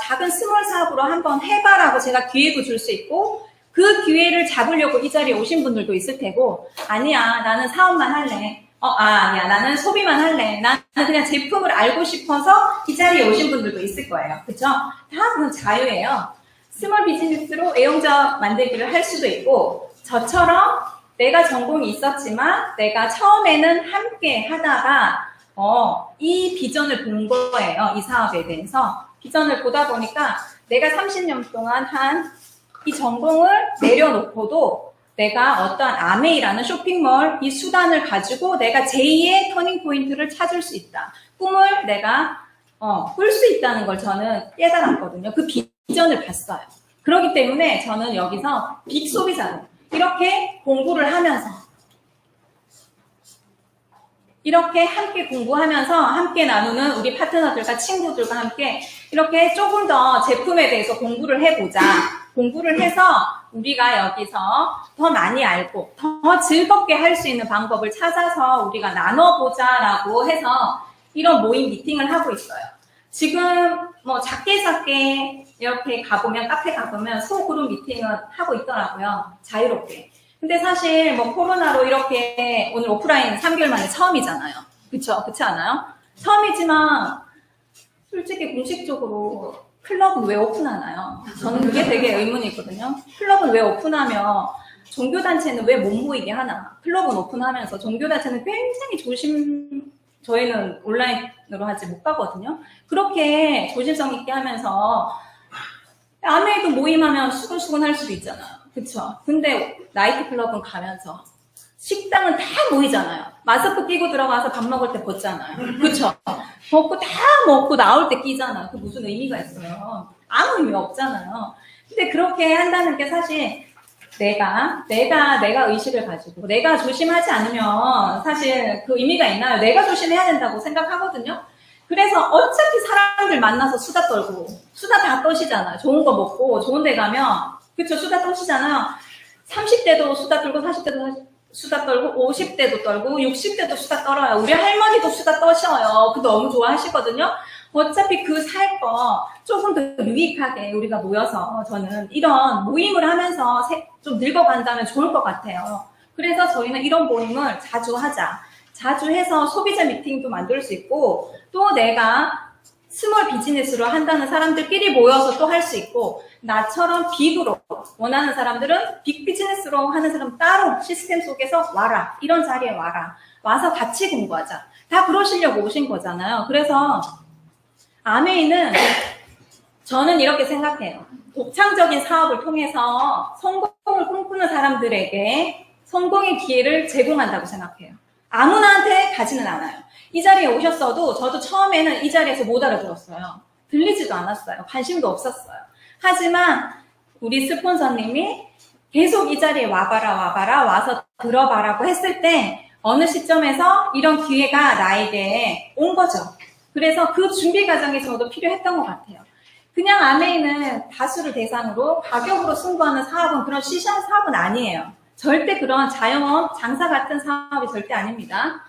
작은 스몰 사업으로 한번 해봐라고 제가 기회도 줄 수 있고 그 기회를 잡으려고 이 자리에 오신 분들도 있을 테고 아니야 나는 사업만 할래. 아니야 나는 소비만 할래. 나는 그냥 제품을 알고 싶어서 이 자리에 오신 분들도 있을 거예요. 그쵸? 다 그건 자유예요. 스몰 비즈니스로 애용자 만들기를 할 수도 있고 저처럼 내가 전공이 있었지만 내가 처음에는 함께 하다가 이 비전을 본 거예요. 이 사업에 대해서. 비전을 보다 보니까 내가 30년 동안 한 이 전공을 내려놓고도 내가 어떠한 아메이라는 쇼핑몰 이 수단을 가지고 내가 제2의 터닝 포인트를 찾을 수 있다. 꿈을 내가 꿀 수 있다는 걸 저는 깨달았거든요. 그 비전을 봤어요. 그렇기 때문에 저는 여기서 빅소비자로 이렇게 공부를 하면서 이렇게 함께 공부하면서 함께 나누는 우리 파트너들과 친구들과 함께 이렇게 조금 더 제품에 대해서 공부를 해보자. 공부를 해서 우리가 여기서 더 많이 알고 더 즐겁게 할 수 있는 방법을 찾아서 우리가 나눠보자라고 해서 이런 모임 미팅을 하고 있어요. 지금 뭐 작게 이렇게 가보면 카페 가보면 소그룹 미팅을 하고 있더라고요. 자유롭게. 근데 사실 뭐 코로나로 이렇게 오늘 오프라인 3개월 만에 처음이잖아요. 그쵸? 그렇지 않아요? 처음이지만 솔직히 공식적으로 클럽은 왜 오픈하나요? 저는 그게 되게 의문이 있거든요. 클럽은 왜 오픈하며 종교단체는 왜 못 모이게 하나? 클럽은 오픈하면서 종교단체는 굉장히 저희는 온라인으로 하지 못 가거든요. 그렇게 조심성 있게 하면서 아메이도 모임하면 수근수근 할 수도 있잖아요. 그쵸? 근데 나이트클럽은 가면서 식당은 다 모이잖아요. 마스크 끼고 들어가서 밥 먹을 때 벗잖아요. 그쵸? 벗고 다 먹고 나올 때 끼잖아요. 그 무슨 의미가 있어요? 아무 의미 없잖아요. 근데 그렇게 한다는 게 사실 내가 의식을 가지고 내가 조심하지 않으면 사실 그 의미가 있나요? 내가 조심해야 된다고 생각하거든요. 그래서 어차피 사람들 만나서 수다 떨고 수다 다 떠시잖아요. 좋은 거 먹고 좋은 데 가면 그쵸? 수다 떠시잖아요. 30대도 수다 떨고 40대도 수다 떨고 50대도 떨고 60대도 수다 떨어요. 우리 할머니도 수다 떠셔요. 그 너무 좋아하시거든요. 어차피 그 살 거 조금 더 유익하게 우리가 모여서 저는 이런 모임을 하면서 좀 늙어간다면 좋을 것 같아요. 그래서 저희는 이런 모임을 자주 하자. 자주 해서 소비자 미팅도 만들 수 있고 또 내가 스몰 비즈니스로 한다는 사람들끼리 모여서 또 할 수 있고 나처럼 빅으로 원하는 사람들은 빅 비즈니스로 하는 사람 따로 시스템 속에서 와라. 이런 자리에 와라. 와서 같이 공부하자. 다 그러시려고 오신 거잖아요. 그래서 아메이는 저는 이렇게 생각해요. 독창적인 사업을 통해서 성공을 꿈꾸는 사람들에게 성공의 기회를 제공한다고 생각해요. 아무나한테 가지는 않아요. 이 자리에 오셨어도 저도 처음에는 이 자리에서 못 알아들었어요. 들리지도 않았어요. 관심도 없었어요. 하지만 우리 스폰서님이 계속 이 자리에 와봐라 와서 들어봐라고 했을 때 어느 시점에서 이런 기회가 나에게 온 거죠. 그래서 그 준비 과정이 저도 필요했던 것 같아요. 그냥 아메이는 다수를 대상으로 가격으로 승부하는 사업은 그런 시장 사업은 아니에요. 절대 그런 자영업, 장사 같은 사업이 절대 아닙니다.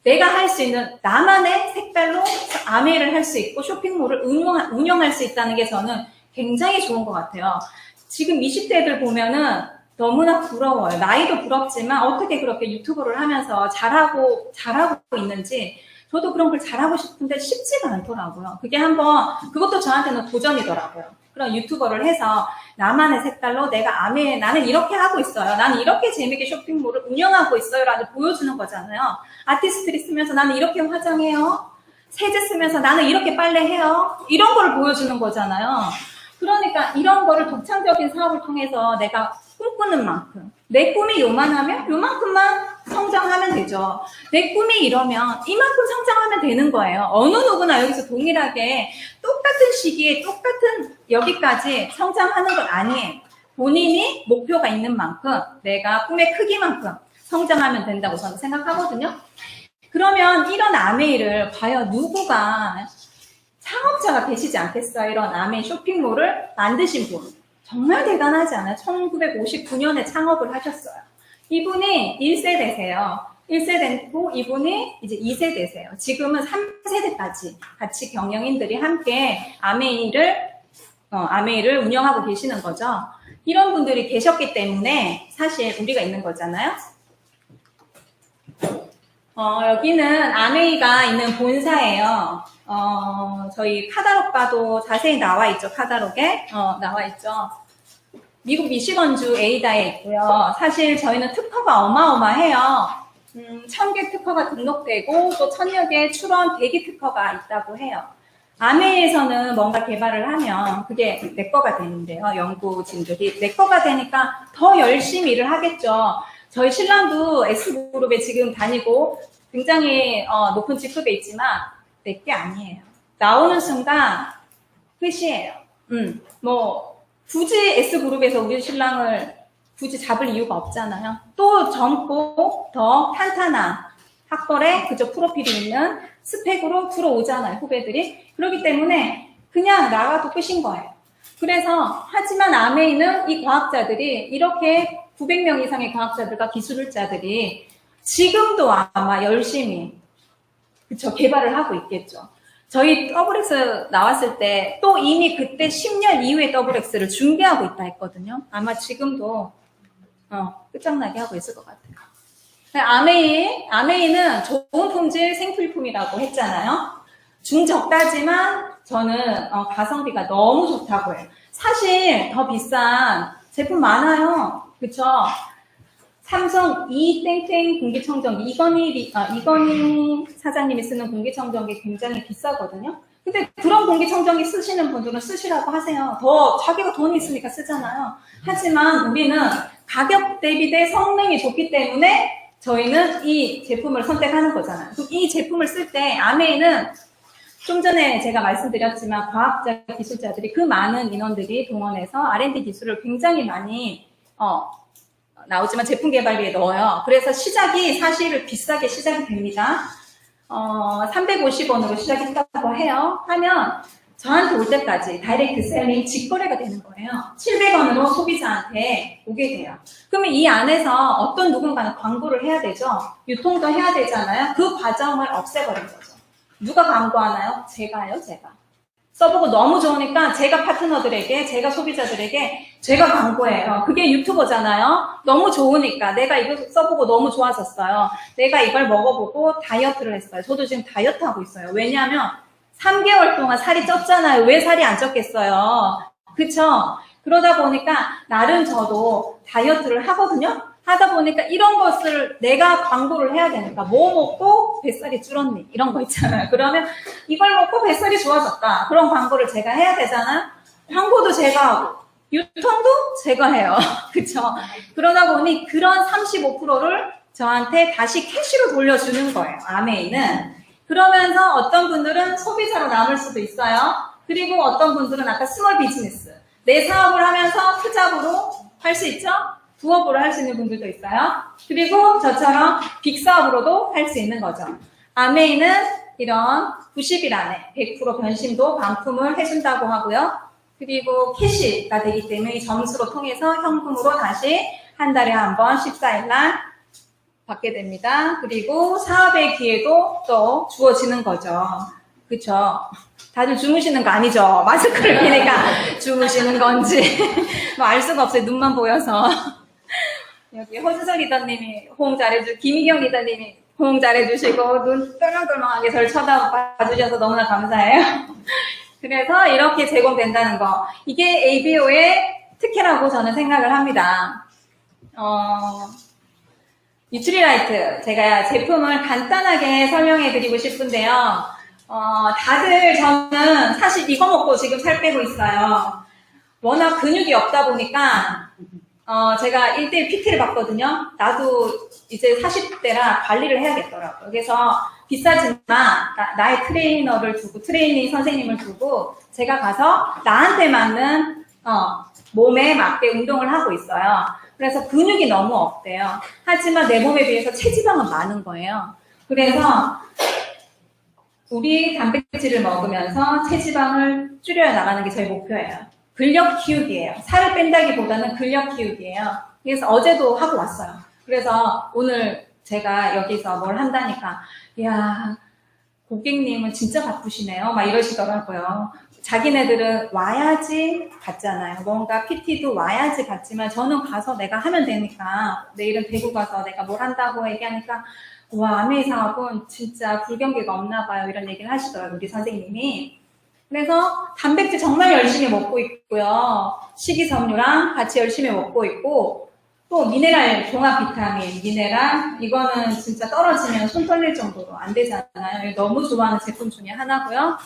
내가 할 수 있는 나만의 색깔로 아메이를 할 수 있고 쇼핑몰을 운영할 수 있다는 게 저는 굉장히 좋은 것 같아요. 지금 20대들 보면은 너무나 부러워요. 나이도 부럽지만 어떻게 그렇게 유튜브를 하면서 잘하고 있는지 저도 그런 걸 잘하고 싶은데 쉽지가 않더라고요. 그게 그것도 저한테는 도전이더라고요. 그런 유튜버를 해서 나만의 색깔로 나는 이렇게 하고 있어요. 나는 이렇게 재밌게 쇼핑몰을 운영하고 있어요. 라고 보여주는 거잖아요. 아티스트리 쓰면서 나는 이렇게 화장해요. 세제 쓰면서 나는 이렇게 빨래해요. 이런 걸 보여주는 거잖아요. 그러니까 이런 거를 독창적인 사업을 통해서 내가 꿈꾸는 만큼 내 꿈이 요만하면 요만큼만 성장하면 되죠. 내 꿈이 이러면 이만큼 성장하면 되는 거예요. 어느 누구나 여기서 동일하게 똑같은 시기에 똑같은 여기까지 성장하는 건 아니에요. 본인이 목표가 있는 만큼 내가 꿈의 크기만큼 성장하면 된다고 저는 생각하거든요. 그러면 이런 아메이를 과연 누구가 창업자가 계시지 않겠어요? 이런 아메이 쇼핑몰을 만드신 분. 정말 대단하지 않아요? 1959년에 창업을 하셨어요. 이분이 1세대세요. 1세대고 이분이 이제 2세대세요. 지금은 3세대까지 같이 경영인들이 함께 아메이를 운영하고 계시는 거죠. 이런 분들이 계셨기 때문에 사실 우리가 있는 거잖아요. 여기는 아메이가 있는 본사예요. 저희 카다록 봐도 자세히 나와 있죠. 카다록에 나와 있죠. 미국 미시건주 에이다에 있고요. 사실 저희는 특허가 어마어마해요. 1000개 특허가 등록되고 또 1000여 개 출원 대기 특허가 있다고 해요. 아메이에서는 뭔가 개발을 하면 그게 내 거가 되는데요. 연구진들이 내 거가 되니까 더 열심히 일을 하겠죠. 저희 신랑도 S그룹에 지금 다니고 굉장히 높은 직급에 있지만 내 게 아니에요. 나오는 순간 끝이에요. 굳이 S그룹에서 우리 신랑을 굳이 잡을 이유가 없잖아요. 또 젊고 더 탄탄한 학벌에 그저 프로필이 있는 스펙으로 들어오잖아요. 후배들이. 그렇기 때문에 그냥 나가도 끝인 거예요. 그래서 하지만 아메이는 이 과학자들이 이렇게 900명 이상의 과학자들과 기술자들이 지금도 아마 열심히 개발을 하고 있겠죠. 저희 더블X 나왔을 때 또 이미 그때 10년 이후에 더블X를 준비하고 있다 했거든요. 아마 지금도 끝장나게 하고 있을 것 같아요. 아메이는 좋은 품질 생필품이라고 했잖아요. 중저가지만 저는 가성비가 너무 좋다고 해요. 사실 더 비싼 제품 많아요. 그쵸? 삼성 이땡땡 공기청정기, 이건희 사장님이 쓰는 공기청정기 굉장히 비싸거든요. 근데 그런 공기청정기 쓰시는 분들은 쓰시라고 하세요. 자기가 돈이 있으니까 쓰잖아요. 하지만 우리는 가격 대비 대 성능이 좋기 때문에 저희는 이 제품을 선택하는 거잖아요. 이 제품을 쓸 때 아메이는 좀 전에 제가 말씀드렸지만 과학자, 기술자들이 그 많은 인원들이 동원해서 R&D 기술을 굉장히 많이 나오지만 제품 개발비에 넣어요. 그래서 시작이 사실 비싸게 시작이 됩니다. 350원으로 시작했다고 해요. 하면 저한테 올 때까지 다이렉트 셀링 직거래가 되는 거예요. 700원으로 소비자한테 오게 돼요. 그러면 이 안에서 어떤 누군가는 광고를 해야 되죠. 유통도 해야 되잖아요. 그 과정을 없애버린 거죠. 누가 광고하나요? 제가요, 제가. 써보고 너무 좋으니까 제가 파트너들에게, 제가 소비자들에게 제가 광고해요. 그게 유튜버잖아요. 너무 좋으니까 내가 이거 써보고 너무 좋아졌어요. 내가 이걸 먹어보고 다이어트를 했어요. 저도 지금 다이어트 하고 있어요. 왜냐하면 3개월 동안 살이 쪘잖아요. 왜 살이 안 쪘겠어요? 그쵸? 그러다 보니까 나름 저도 다이어트를 하거든요. 하다 보니까 이런 것을 내가 광고를 해야 되니까 뭐 먹고 뱃살이 줄었니? 이런 거 있잖아요. 그러면 이걸 먹고 뱃살이 좋아졌다. 그런 광고를 제가 해야 되잖아요. 광고도 제가 하고 유통도 제가 해요. 그쵸? 그러다 보니 그런 35%를 저한테 다시 캐시로 돌려주는 거예요. 아메이는. 그러면서 어떤 분들은 소비자로 남을 수도 있어요. 그리고 어떤 분들은 아까 스몰 비즈니스. 내 사업을 하면서 투잡으로 할 수 있죠? 부업으로 할 수 있는 분들도 있어요. 그리고 저처럼 빅사업으로도 할 수 있는 거죠. 아메이는 이런 90일 안에 100% 변심도 반품을 해준다고 하고요. 그리고 캐시가 되기 때문에 이 점수로 통해서 현금으로 다시 한 달에 한 번 14일 날 받게 됩니다. 그리고 사업의 기회도 또 주어지는 거죠. 그쵸? 다들 주무시는 거 아니죠? 마스크를 끼니까 주무시는 건지 뭐 알 수가 없어요. 눈만 보여서. 여기 허주석 리더님이 호응 잘해주고 김희경 리더님이 호응 잘해주시고 눈 똘망똘망하게 저를 쳐다봐주셔서 너무나 감사해요. 그래서 이렇게 제공된다는 거. 이게 ABO의 특혜라고 저는 생각을 합니다. 뉴트리라이트. 제가 제품을 간단하게 설명해 드리고 싶은데요. 다들 저는 사실 이거 먹고 지금 살 빼고 있어요. 워낙 근육이 없다 보니까, 제가 1대1 PT를 받거든요. 나도 이제 40대라 관리를 해야겠더라고요. 그래서 비싸지만 나의 트레이너를 두고 트레이닝 선생님을 두고 제가 가서 나한테 맞는 몸에 맞게 운동을 하고 있어요. 그래서 근육이 너무 없대요. 하지만 내 몸에 비해서 체지방은 많은 거예요. 그래서 우리 단백질을 먹으면서 체지방을 줄여 나가는 게 저희 목표예요. 근력 키우기예요. 살을 뺀다기보다는 근력 키우기예요. 그래서 어제도 하고 왔어요. 그래서 오늘 제가 여기서 뭘 한다니까 이야 고객님은 진짜 바쁘시네요. 막 이러시더라고요. 자기네들은 와야지 갔잖아요. 뭔가 PT도 와야지 갔지만 저는 가서 내가 하면 되니까 내일은 대구 가서 내가 뭘 한다고 얘기하니까 와 아메이 사업은 진짜 불경기가 없나 봐요. 이런 얘기를 하시더라고요. 우리 선생님이. 그래서 단백질 정말 열심히 먹고 있고요. 식이섬유랑 같이 열심히 먹고 있고 또 미네랄 종합 비타민, 미네랄 이거는 진짜 떨어지면 손 떨릴 정도로 안 되잖아요. 너무 좋아하는 제품 중에 하나고요.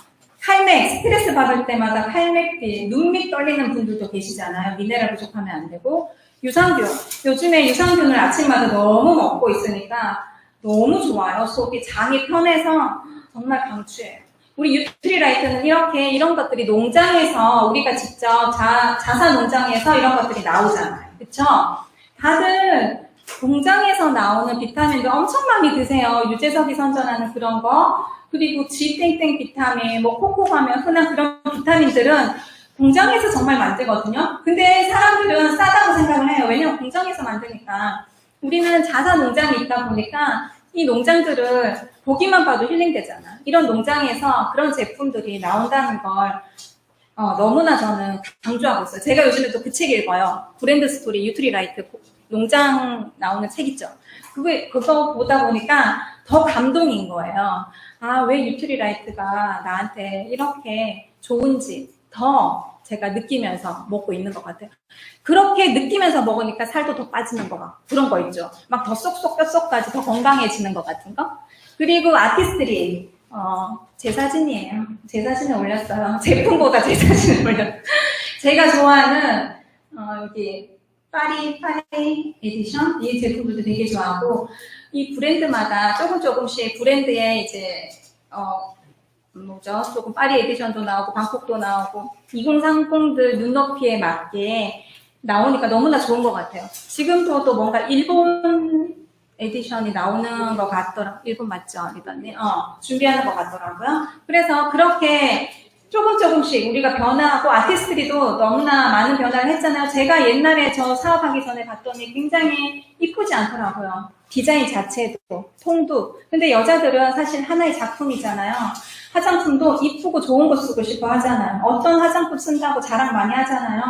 칼맥, 스트레스 받을 때마다 칼맥, 눈 밑 떨리는 분들도 계시잖아요. 미네랄 부족하면 안 되고 유산균, 요즘에 유산균을 아침마다 너무 먹고 있으니까 너무 좋아요. 속이 장이 편해서 정말 강추해요. 우리 뉴트리라이트는 이런 것들이 농장에서 우리가 직접 자사 농장에서 이런 것들이 나오잖아요. 그쵸? 다들 공장에서 나오는 비타민도 엄청 많이 드세요. 유재석이 선전하는 그런 거. 그리고 G땡땡 비타민, 뭐 코코 가면 흔한 그런 비타민들은 공장에서 정말 만들거든요. 근데 사람들은 싸다고 생각을 해요. 왜냐면 공장에서 만드니까. 우리는 자사 농장이 있다 보니까 이 농장들을 보기만 봐도 힐링되잖아. 이런 농장에서 그런 제품들이 나온다는 걸 너무나 저는 강조하고 있어요. 제가 요즘에 또 그 책 읽어요. 브랜드 스토리 뉴트리라이트 농장 나오는 책 있죠. 그거 보다 보니까 더 감동인 거예요. 아, 왜 뉴트리라이트가 나한테 이렇게 좋은지 더 제가 느끼면서 먹고 있는 것 같아요. 그렇게 느끼면서 먹으니까 살도 더 빠지는 것 같고 그런 거 있죠. 막 더 쏙쏙 뼛속까지 더 건강해지는 것 같은 거. 그리고 아티스트리 제 사진이에요. 제 사진을 올렸어요. 제품보다 제 사진을 올렸어요. 제가 좋아하는 여기 파리 에디션 이 제품들도 되게 좋아하고 이 브랜드마다 조금씩 브랜드에 이제 조금 파리 에디션도 나오고 방콕도 나오고 2030들 눈높이에 맞게 나오니까 너무나 좋은 것 같아요. 지금도 또 뭔가 일본 에디션이 나오는 것 같더라고요. 일본 맞죠? 리더님? 준비하는 것 같더라고요. 그래서 그렇게 조금씩 우리가 변화하고 아티스트리도 너무나 많은 변화를 했잖아요. 제가 옛날에 저 사업하기 전에 봤더니 굉장히 이쁘지 않더라고요. 디자인 자체도, 통도. 근데 여자들은 사실 하나의 작품이잖아요. 화장품도 이쁘고 좋은 거 쓰고 싶어 하잖아요. 어떤 화장품 쓴다고 자랑 많이 하잖아요.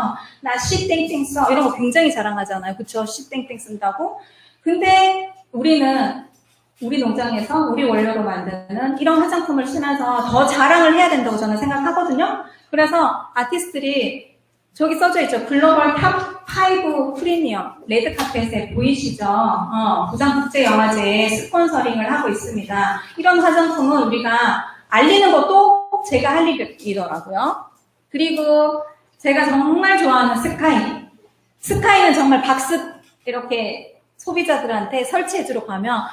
나 시땡땡 써. 이런 거 굉장히 자랑하잖아요. 그쵸? 시땡땡 쓴다고. 근데 우리는 우리 농장에서 우리 원료로 만드는 이런 화장품을 쓰면서 더 자랑을 해야 된다고 저는 생각하거든요. 그래서 아티스트들이 저기 써져 있죠. 글로벌 탑5 프리미엄 레드카펫에 보이시죠? 부산국제영화제에 스폰서링을 하고 있습니다. 이런 화장품은 우리가 알리는 것도 제가 할 일이더라고요. 그리고 제가 정말 좋아하는 스카이. 스카이는 정말 박스 이렇게 소비자들한테 설치해주러 가면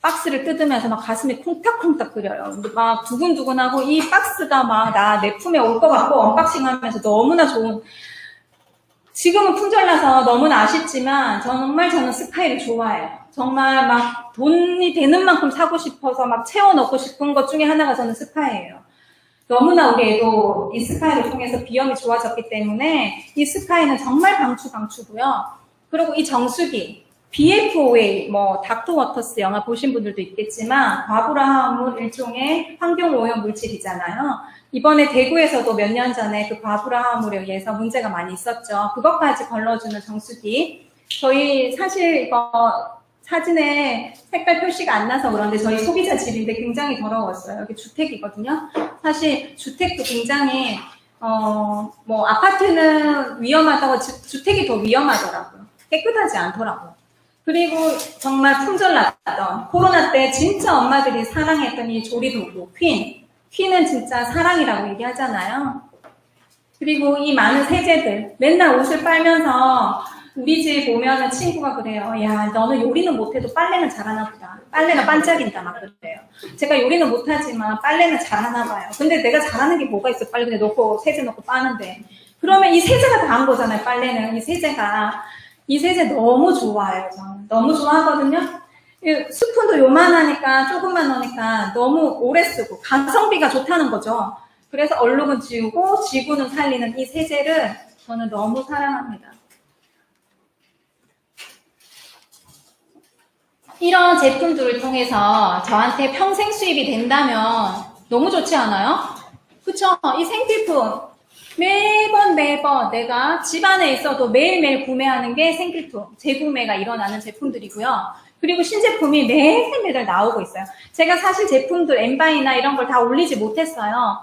박스를 뜯으면서 막 가슴이 콩닥콩닥 끓여요. 막 두근두근하고 이 박스가 막 내 품에 올 것 같고 언박싱 하면서 너무나 좋은 지금은 품절나서 너무나 아쉽지만 정말 저는 스카이를 좋아해요. 정말 막 돈이 되는 만큼 사고 싶어서 막 채워넣고 싶은 것 중에 하나가 저는 스카이예요. 너무나 우리 애도 이 스카이를 통해서 비염이 좋아졌기 때문에 이 스카이는 정말 강추고요. 그리고 이 정수기, BFOA, 닥터 워터스 영화 보신 분들도 있겠지만 과부라함은 일종의 환경 오염 물질이잖아요. 이번에 대구에서도 몇 년 전에 그 과부라함으로 의해서 문제가 많이 있었죠. 그것까지 걸러주는 정수기. 저희 사실 이거 사진에 색깔 표시가 안 나서 그런데 저희 소비자 집인데 굉장히 더러웠어요. 여기 주택이거든요. 사실 주택도 굉장히 아파트는 위험하다고 주택이 더 위험하더라고요. 깨끗하지 않더라고요. 그리고 정말 품절났던 코로나 때 진짜 엄마들이 사랑했던 이 조리도구 퀸은 진짜 사랑이라고 얘기하잖아요. 그리고 이 많은 세제들 맨날 옷을 빨면서 우리 집 오면은 친구가 그래요. 야, 너는 요리는 못해도 빨래는 잘하나 보다. 빨래가 반짝인다 막 그래요. 제가 요리는 못하지만 빨래는 잘하나 봐요. 근데 내가 잘하는 게 뭐가 있어? 빨래 그냥 넣고 세제 넣고 빠는데. 그러면 이 세제가 다 한 거잖아요. 빨래는. 이 세제 너무 좋아해요. 저는. 너무 좋아하거든요. 스푼도 요만하니까 조금만 넣으니까 너무 오래 쓰고 가성비가 좋다는 거죠. 그래서 얼룩은 지우고 지구는 살리는 이 세제를 저는 너무 사랑합니다. 이런 제품들을 통해서 저한테 평생 수입이 된다면 너무 좋지 않아요? 그쵸? 이 생필품 매번 내가 집안에 있어도 매일매일 구매하는 게 생필품, 재구매가 일어나는 제품들이고요. 그리고 신제품이 매달 나오고 있어요. 제가 사실 제품들 엠바이나 이런 걸 다 올리지 못했지만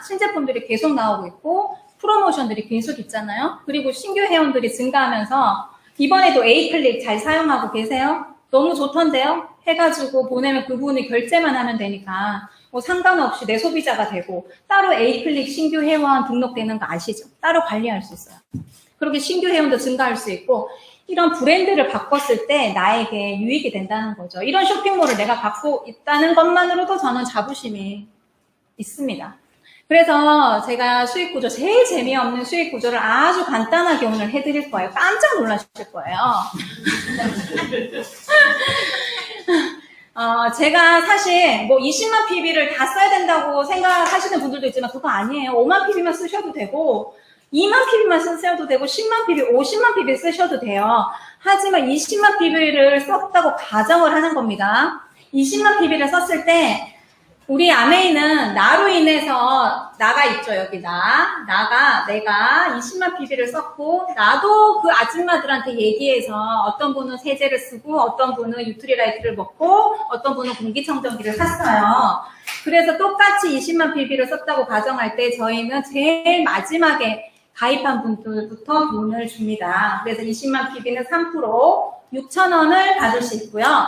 신제품들이 계속 나오고 있고 프로모션들이 계속 있잖아요. 그리고 신규 회원들이 증가하면서 이번에도 에이클릭 잘 사용하고 계세요? 너무 좋던데요? 해가지고 보내면 그분이 결제만 하면 되니까 상관없이 내 소비자가 되고 따로 에이클릭 신규 회원 등록되는 거 아시죠? 따로 관리할 수 있어요. 그렇게 신규 회원도 증가할 수 있고 이런 브랜드를 바꿨을 때 나에게 유익이 된다는 거죠. 이런 쇼핑몰을 내가 갖고 있다는 것만으로도 저는 자부심이 있습니다. 그래서 제가 수익구조, 제일 재미없는 수익구조를 아주 간단하게 오늘 해드릴 거예요. 깜짝 놀라실 거예요. 제가 사실 20만 PB를 다 써야 된다고 생각하시는 분들도 있지만 그거 아니에요. 5만 PB만 쓰셔도 되고 2만 PB만 쓰셔도 되고 10만 PB, 50만 PB 쓰셔도 돼요. 하지만 20만 PB를 썼다고 가정을 하는 겁니다. 20만 PB를 썼을 때 우리 아메이는 나로 인해서 나가 있죠. 여기 내가 20만 PB를 썼고 나도 그 아줌마들한테 얘기해서 어떤 분은 세제를 쓰고 어떤 분은 유트리라이트를 먹고 어떤 분은 공기청정기를 샀어요. 그래서 똑같이 20만 PB를 썼다고 가정할 때 저희는 제일 마지막에 가입한 분들부터 돈을 줍니다. 그래서 20만 PB는 3% 6,000원을 받을 수 있고요.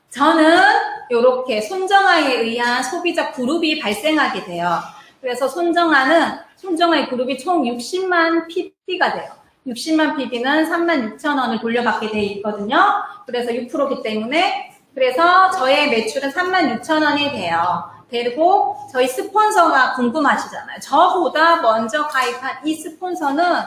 저는 이렇게 손정아에 의한 소비자 그룹이 발생하게 돼요. 그래서 손정아의 그룹이 총 60만 PB가 돼요. 60만 PB는 36,000원을 돌려받게 돼 있거든요. 그래서 6%이기 때문에 그래서 저의 매출은 36,000원이 돼요. 그리고 저희 스폰서가 궁금하시잖아요. 저보다 먼저 가입한 이 스폰서는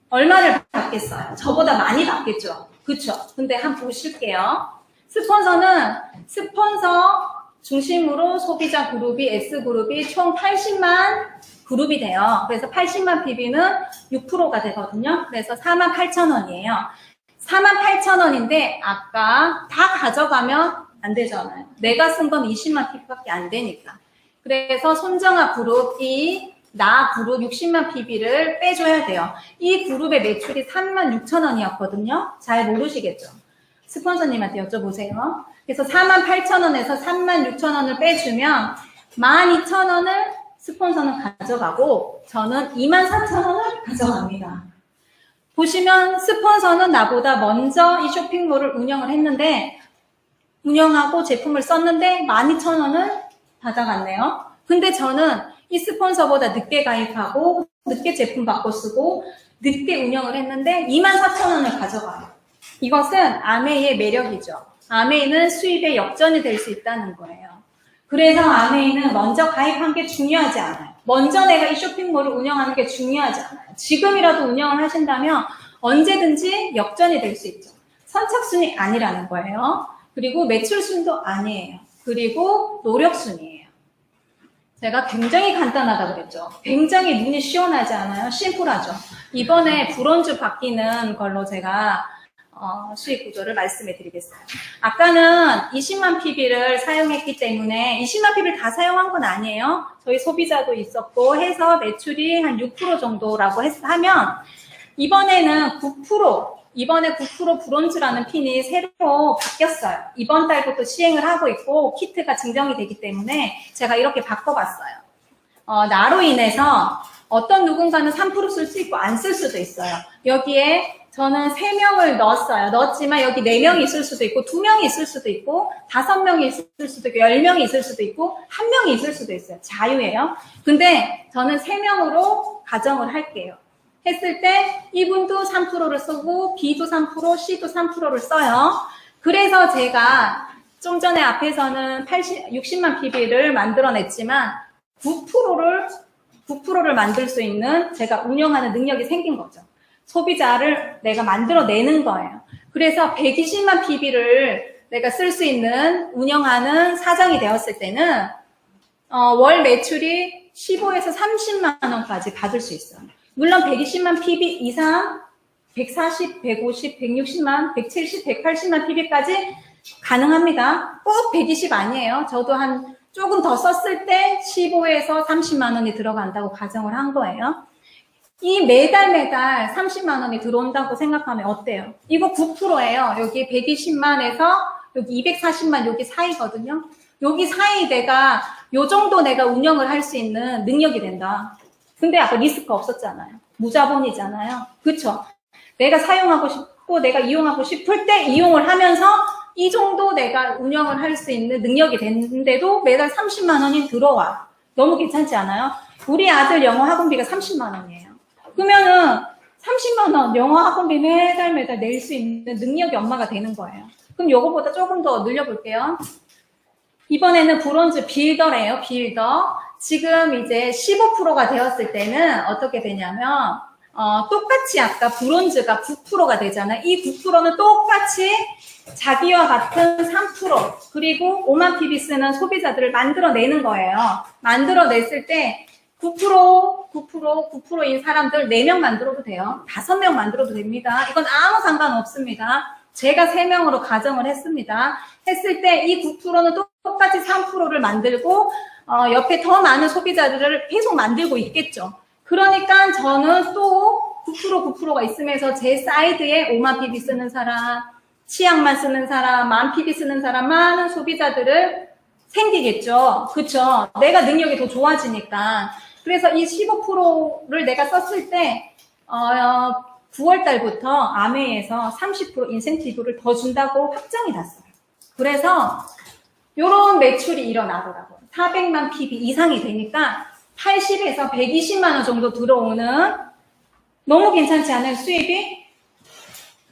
얼마를 받겠어요? 저보다 많이 받겠죠. 그쵸? 근데 한번 보실게요. 스폰서는 스폰서 중심으로 소비자 그룹이 S그룹이 총 80만 그룹이 돼요. 그래서 80만 PB는 6%가 되거든요. 그래서 48,000원이에요. 48,000원인데 아까 다 가져가면 안 되잖아요. 내가 쓴 건 20만 PB밖에 안 되니까. 그래서 손정아 그룹이 나 그룹 60만 PB를 빼줘야 돼요. 이 그룹의 매출이 36,000원이었거든요. 잘 모르시겠죠? 스폰서님한테 여쭤보세요. 그래서 48,000원에서 36,000원을 빼주면 12,000원을 스폰서는 가져가고 저는 24,000원을 가져갑니다. 보시면 스폰서는 나보다 먼저 이 쇼핑몰을 운영하고 제품을 썼는데 12,000원을 받아갔네요. 근데 저는 이 스폰서보다 늦게 가입하고 늦게 제품 받고 쓰고 늦게 운영을 했는데 24,000원을 가져가요. 이것은 아메이의 매력이죠. 아메이는 수입의 역전이 될 수 있다는 거예요. 그래서 아메이는 먼저 가입한 게 중요하지 않아요. 먼저 내가 이 쇼핑몰을 운영하는 게 중요하지 않아요. 지금이라도 운영을 하신다면 언제든지 역전이 될 수 있죠. 선착순이 아니라는 거예요. 그리고 매출순도 아니에요. 그리고 노력순이에요. 제가 굉장히 간단하다고 그랬죠. 굉장히 눈이 시원하지 않아요? 심플하죠. 이번에 브론즈 바뀌는 걸로 제가 수익 구조를 말씀해 드리겠어요. 아까는 20만 PB를 사용했기 때문에 20만 PB를 다 사용한 건 아니에요. 저희 소비자도 있었고 해서 매출이 한 6% 정도라고 하면 이번에는 9%, 이번에 9% 브론즈라는 핀이 새로 바뀌었어요. 이번 달부터 시행을 하고 있고 키트가 증정이 되기 때문에 제가 이렇게 바꿔봤어요. 나로 인해서 어떤 누군가는 3% 쓸 수 있고 안 쓸 수도 있어요. 여기에 저는 3명을 넣었어요. 넣었지만 여기 4명이 있을 수도 있고 2명이 있을 수도 있고 5명이 있을 수도 있고 10명이 있을 수도 있고 1명이 있을 수도 있어요. 자유예요. 근데 저는 3명으로 가정을 할게요. 했을 때 이분도 3%를 쓰고 B도 3%, C도 3%를 써요. 그래서 제가 좀 전에 앞에서는 60만 PB를 만들어냈지만 9%를 만들 수 있는 제가 운영하는 능력이 생긴 거죠. 소비자를 내가 만들어내는 거예요. 그래서 120만 PB를 내가 쓸 수 있는 운영하는 사장이 되었을 때는 월 매출이 15에서 30만 원까지 받을 수 있어요. 물론 120만 PB 이상 140, 150, 160만, 170, 180만 PB까지 가능합니다. 꼭 120 아니에요. 저도 한 조금 더 썼을 때 15에서 30만 원이 들어간다고 가정을 한 거예요. 이 매달 30만 원이 들어온다고 생각하면 어때요? 이거 9%예요. 여기 120만에서 여기 240만 여기 사이거든요. 여기 사이 요 정도 내가 운영을 할 수 있는 능력이 된다. 근데 아까 리스크 없었잖아요. 무자본이잖아요. 그쵸? 내가 사용하고 싶고 내가 이용하고 싶을 때 이용을 하면서 이 정도 내가 운영을 할 수 있는 능력이 됐는데도 매달 30만 원이 들어와. 너무 괜찮지 않아요? 우리 아들 영어 학원비가 30만 원이에요. 그러면은 30만 원 영어 학원비 매달 낼 수 있는 능력이 엄마가 되는 거예요. 그럼 요거보다 조금 더 늘려볼게요. 이번에는 브론즈 빌더래요. 빌더. 지금 이제 15%가 되었을 때는 어떻게 되냐면 똑같이 아까 브론즈가 9%가 되잖아요. 이 9%는 똑같이 자기와 같은 3% 그리고 5만 PB 쓰는 소비자들을 만들어내는 거예요. 만들어냈을 때 9%인 사람들 4명 만들어도 돼요. 5명 만들어도 됩니다. 이건 아무 상관없습니다. 제가 3명으로 가정을 했습니다. 했을 때 이 9%는 똑같이 3%를 만들고 옆에 더 많은 소비자들을 계속 만들고 있겠죠. 그러니까 저는 또 9%가 있으면서 제 사이드에 5만 PB 쓰는 사람, 치약만 쓰는 사람, 10,000 PB 쓰는 사람, 많은 소비자들을 생기겠죠. 그쵸? 내가 능력이 더 좋아지니까. 그래서 이 15%를 내가 썼을 때 9월 달부터 아메이에서 30% 인센티브를 더 준다고 확정이 났어요. 그래서 요런 매출이 일어나더라고요. 400만 PB 이상이 되니까 80에서 120만 원 정도 들어오는 너무 괜찮지 않아요? 수입이?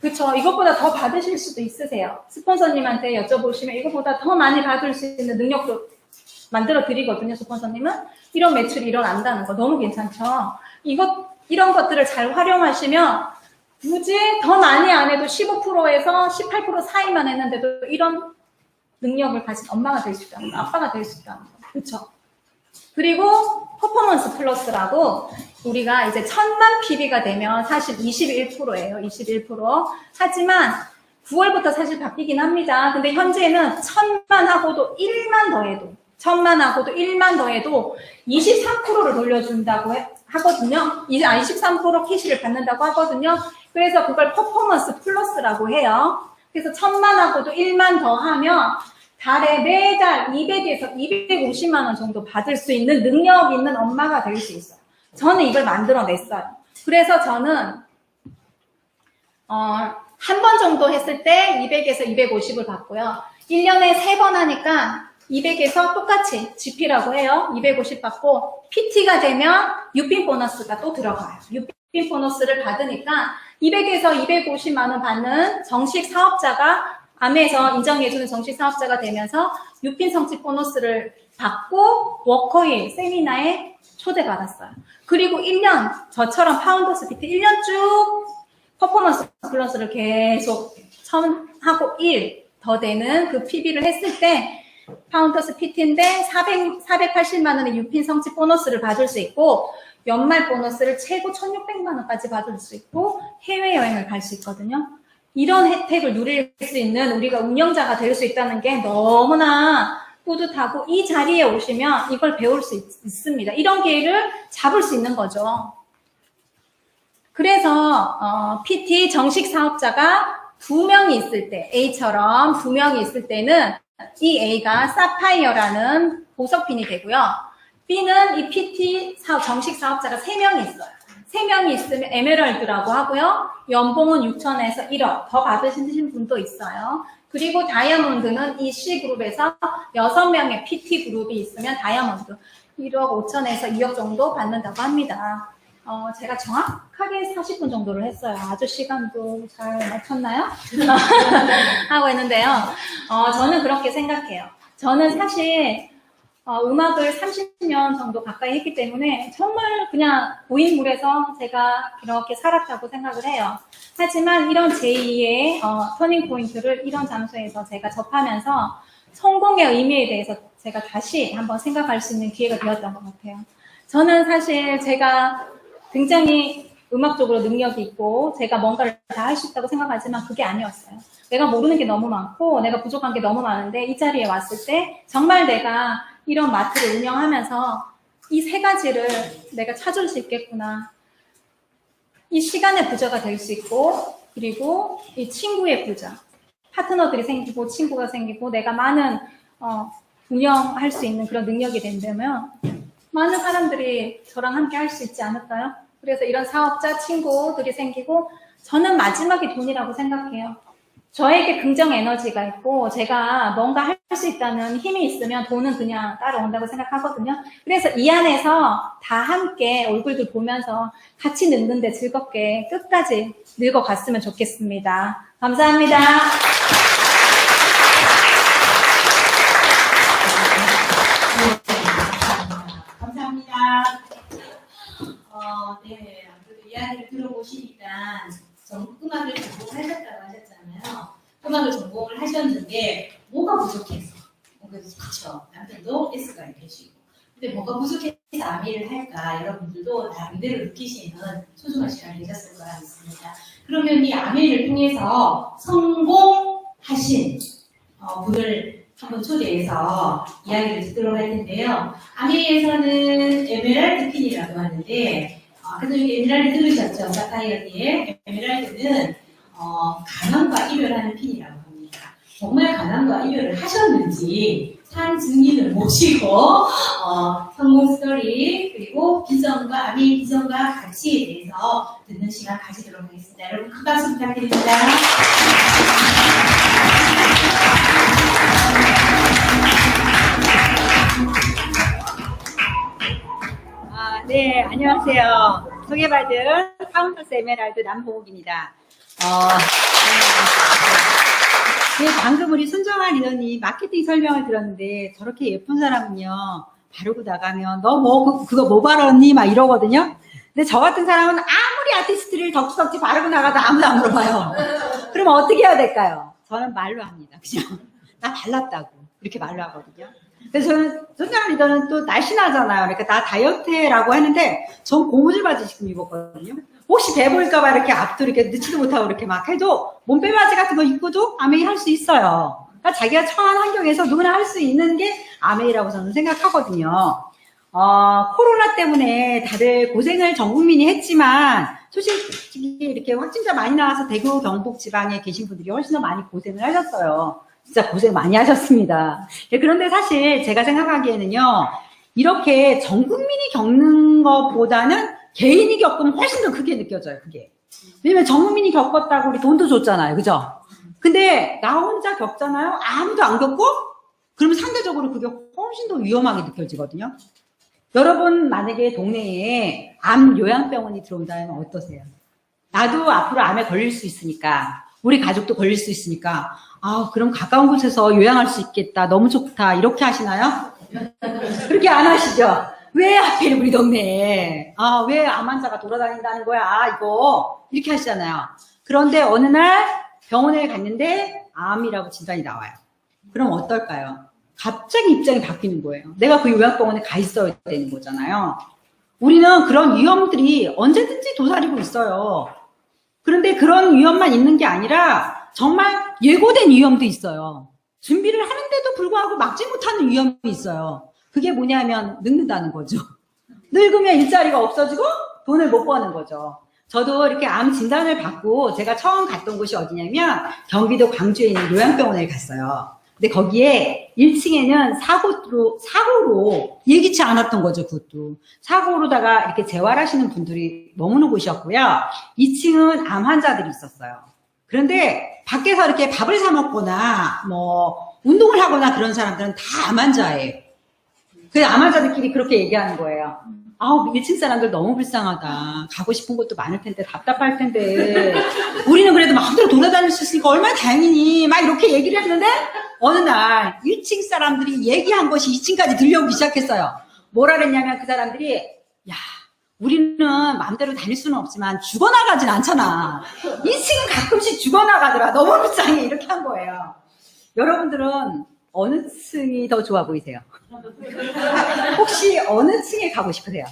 그쵸. 이것보다 더 받으실 수도 있으세요. 스폰서님한테 여쭤보시면 이것보다 더 많이 받을 수 있는 능력도 만들어 드리거든요. 스폰서님은. 이런 매출이 일어난다는 거 너무 괜찮죠. 이런 것들을 잘 활용하시면 굳이 더 많이 안 해도 15%에서 18% 사이만 했는데도 이런 능력을 가진 엄마가 될 수 있다는 거, 아빠가 될 수 있다는 거. 그쵸? 그리고 퍼포먼스 플러스라고 우리가 이제 1000만 PB가 되면 사실 21%예요. 21%. 하지만 9월부터 사실 바뀌긴 합니다. 근데 현재는 1000만 하고도 1만 더해도 1000만 하고도 1만 더해도 23%를 돌려준다고 하거든요. 23% 캐시를 받는다고 하거든요. 그래서 그걸 퍼포먼스 플러스라고 해요. 그래서 1000만 하고도 1만 더 하면 달에 매달 200에서 250만 원 정도 받을 수 있는 능력 있는 엄마가 될 수 있어요. 저는 이걸 만들어냈어요. 그래서 저는 한 번 정도 했을 때 200에서 250을 받고요. 1년에 3번 하니까 200에서 똑같이 GP라고 해요. 250 받고 PT가 되면 유핀 보너스가 또 들어가요. 유핀 보너스를 받으니까 200에서 250만 원 받는 정식 사업자가 아메에서 인정해주는 정식 사업자가 되면서 유핀 성취 보너스를 받고 워커힐 세미나에 초대받았어요. 그리고 1년 저처럼 파운더스 PT 1년 쭉 퍼포먼스 플러스를 계속 하고 1 더 되는 그 PB를 했을 때 파운더스 PT인데 480만 원의 유핀 성취 보너스를 받을 수 있고 연말 보너스를 최고 1,600만 원까지 받을 수 있고 해외여행을 갈 수 있거든요. 이런 혜택을 누릴 수 있는 우리가 운영자가 될 수 있다는 게 너무나 뿌듯하고 이 자리에 오시면 이걸 배울 수 있습니다. 이런 기회를 잡을 수 있는 거죠. 그래서 PT 정식 사업자가 2명이 있을 때, A처럼 2명이 있을 때는 이 A가 사파이어라는 보석핀이 되고요. B는 이 PT 정식 사업자가 3명이 있어요. 3명이 있으면 에메랄드라고 하고요. 연봉은 6천에서 1억 더 받으신 분도 있어요. 그리고 다이아몬드는 이 C그룹에서 6명의 PT 그룹이 있으면 다이아몬드 1억 5천에서 2억 정도 받는다고 합니다. 제가 정확하게 40분 정도를 했어요. 아주 시간도 잘 맞췄나요? 하고 있는데요. 저는 그렇게 생각해요. 저는 사실 음악을 30년 정도 가까이 했기 때문에 정말 그냥 고인물에서 제가 이렇게 살았다고 생각을 해요. 하지만 이런 제2의 터닝 포인트를 이런 장소에서 제가 접하면서 성공의 의미에 대해서 제가 다시 한번 생각할 수 있는 기회가 되었던 것 같아요. 저는 사실 제가 굉장히 음악적으로 능력이 있고 제가 뭔가를 다 할 수 있다고 생각하지만 그게 아니었어요. 내가 모르는 게 너무 많고 내가 부족한 게 너무 많은데 이 자리에 왔을 때 정말 내가 이런 마트를 운영하면서 이 3가지를 내가 찾을 수 있겠구나. 이 시간의 부자가 될 수 있고 그리고 이 친구의 부자. 파트너들이 생기고 친구가 생기고 내가 많은 운영할 수 있는 그런 능력이 된다면 많은 사람들이 저랑 함께 할 수 있지 않을까요? 그래서 이런 사업자 친구들이 생기고 저는 마지막이 돈이라고 생각해요. 저에게 긍정 에너지가 있고 제가 뭔가 할 수 있다는 힘이 있으면 돈은 그냥 따라온다고 생각하거든요. 그래서 이 안에서 다 함께 얼굴들 보면서 같이 늙는데 즐겁게 끝까지 늙어갔으면 좋겠습니다. 감사합니다. 감사합니다. 네, 아무래도 이야기를 들어보시니까 음악을 전공하셨다고 하셨잖아요. 음악을 전공을 하셨는데 뭐가 부족해서? 그렇죠. 남편도 S가 계시고. 근데 뭐가 부족해서 아미를 할까? 여러분들도 나름대로 느끼시는 소중한 시간이 되셨을 거라 믿습니다. 그러면 이 아미를 통해서 성공하신 분을 한번 초대해서 이야기를 듣도록 할 텐데요. 아미에서는 에메랄드 핀이라고 하는데, 그래서 여기 에메랄드 들으셨죠? 사파이어님. 에메랄드는 가난과 이별하는 핀이라고 합니다. 정말 가난과 이별을 하셨는지 산 증인을 모시고 성공 스토리 그리고 비전과 아미의 비전과 가치에 대해서 듣는 시간 가지도록 하겠습니다. 여러분 큰 박수 부탁드립니다. 네, 안녕하세요. 소개받은 파운더스 에메랄드 남보옥입니다. 네, 방금 우리 손정환 인원이 마케팅 설명을 들었는데 저렇게 예쁜 사람은요, 바르고 나가면 너 그거 뭐 바르니? 막 이러거든요. 근데 저 같은 사람은 아무리 아티스트를 덕지덕지 바르고 나가도 아무도 안 물어봐요. 그러면 어떻게 해야 될까요? 저는 말로 합니다. 그냥 나 발랐다고 이렇게 말로 하거든요. 그래서 저는 손정환 리더는 또 날씬하잖아요. 그러니까 나 다이어트라고 하는데 전 고무줄 바지 지금 입었거든요. 혹시 배 보일까봐 이렇게 앞도 이렇게 넣지도 못하고 이렇게 막 해도 몸빼 바지 같은 거 입고도 아메이 할 수 있어요. 그러니까 자기가 처한 환경에서 누구나 할 수 있는 게 아메이라고 저는 생각하거든요. 코로나 때문에 다들 고생을 전 국민이 했지만 솔직히 이렇게 확진자 많이 나와서 대구 경북 지방에 계신 분들이 훨씬 더 많이 고생을 하셨어요. 진짜 고생 많이 하셨습니다. 그런데 사실 제가 생각하기에는요, 이렇게 전 국민이 겪는 것보다는 개인이 겪으면 훨씬 더 크게 느껴져요, 그게. 왜냐면 전 국민이 겪었다고 우리 돈도 줬잖아요, 그죠? 근데 나 혼자 겪잖아요? 아무도 안 겪고? 그러면 상대적으로 그게 훨씬 더 위험하게 느껴지거든요. 여러분 만약에 동네에 암 요양병원이 들어온다면 어떠세요? 나도 앞으로 암에 걸릴 수 있으니까, 우리 가족도 걸릴 수 있으니까, 그럼 가까운 곳에서 요양할 수 있겠다, 너무 좋다, 이렇게 하시나요? 그렇게 안 하시죠? 왜 하필 우리 동네에? 아, 왜 암 환자가 돌아다닌다는 거야, 이거. 이렇게 하시잖아요. 그런데 어느 날 병원에 갔는데 암이라고 진단이 나와요. 그럼 어떨까요? 갑자기 입장이 바뀌는 거예요. 내가 그 요양병원에 가 있어야 되는 거잖아요. 우리는 그런 위험들이 언제든지 도사리고 있어요. 그런데 그런 위험만 있는 게 아니라 정말 예고된 위험도 있어요. 준비를 하는데도 불구하고 막지 못하는 위험이 있어요. 그게 뭐냐면 늙는다는 거죠. 늙으면 일자리가 없어지고 돈을 못 버는 거죠. 저도 이렇게 암 진단을 받고 제가 처음 갔던 곳이 어디냐면 경기도 광주에 있는 요양병원에 갔어요. 근데 거기에 1층에는 사고로 예기치 않았던 거죠, 그것도. 사고로다가 이렇게 재활하시는 분들이 머무는 곳이었고요. 2층은 암 환자들이 있었어요. 그런데 밖에서 이렇게 밥을 사 먹거나 뭐 운동을 하거나 그런 사람들은 다 암 환자예요. 그 암 환자들끼리 그렇게 얘기하는 거예요. 아우, 1층 사람들 너무 불쌍하다. 가고 싶은 곳도 많을 텐데 답답할 텐데 우리는 그래도 마음대로 돌아다닐 수 있으니까 얼마나 다행이니 막 이렇게 얘기를 했는데 어느 날 1층 사람들이 얘기한 것이 2층까지 들려오기 시작했어요. 뭐라 그랬냐면 그 사람들이 야, 우리는 마음대로 다닐 수는 없지만 죽어나가진 않잖아. 2층은 가끔씩 죽어나가더라. 너무 불쌍해. 이렇게 한 거예요. 여러분들은 어느 층이 더 좋아 보이세요? 혹시 어느 층에 가고 싶으세요?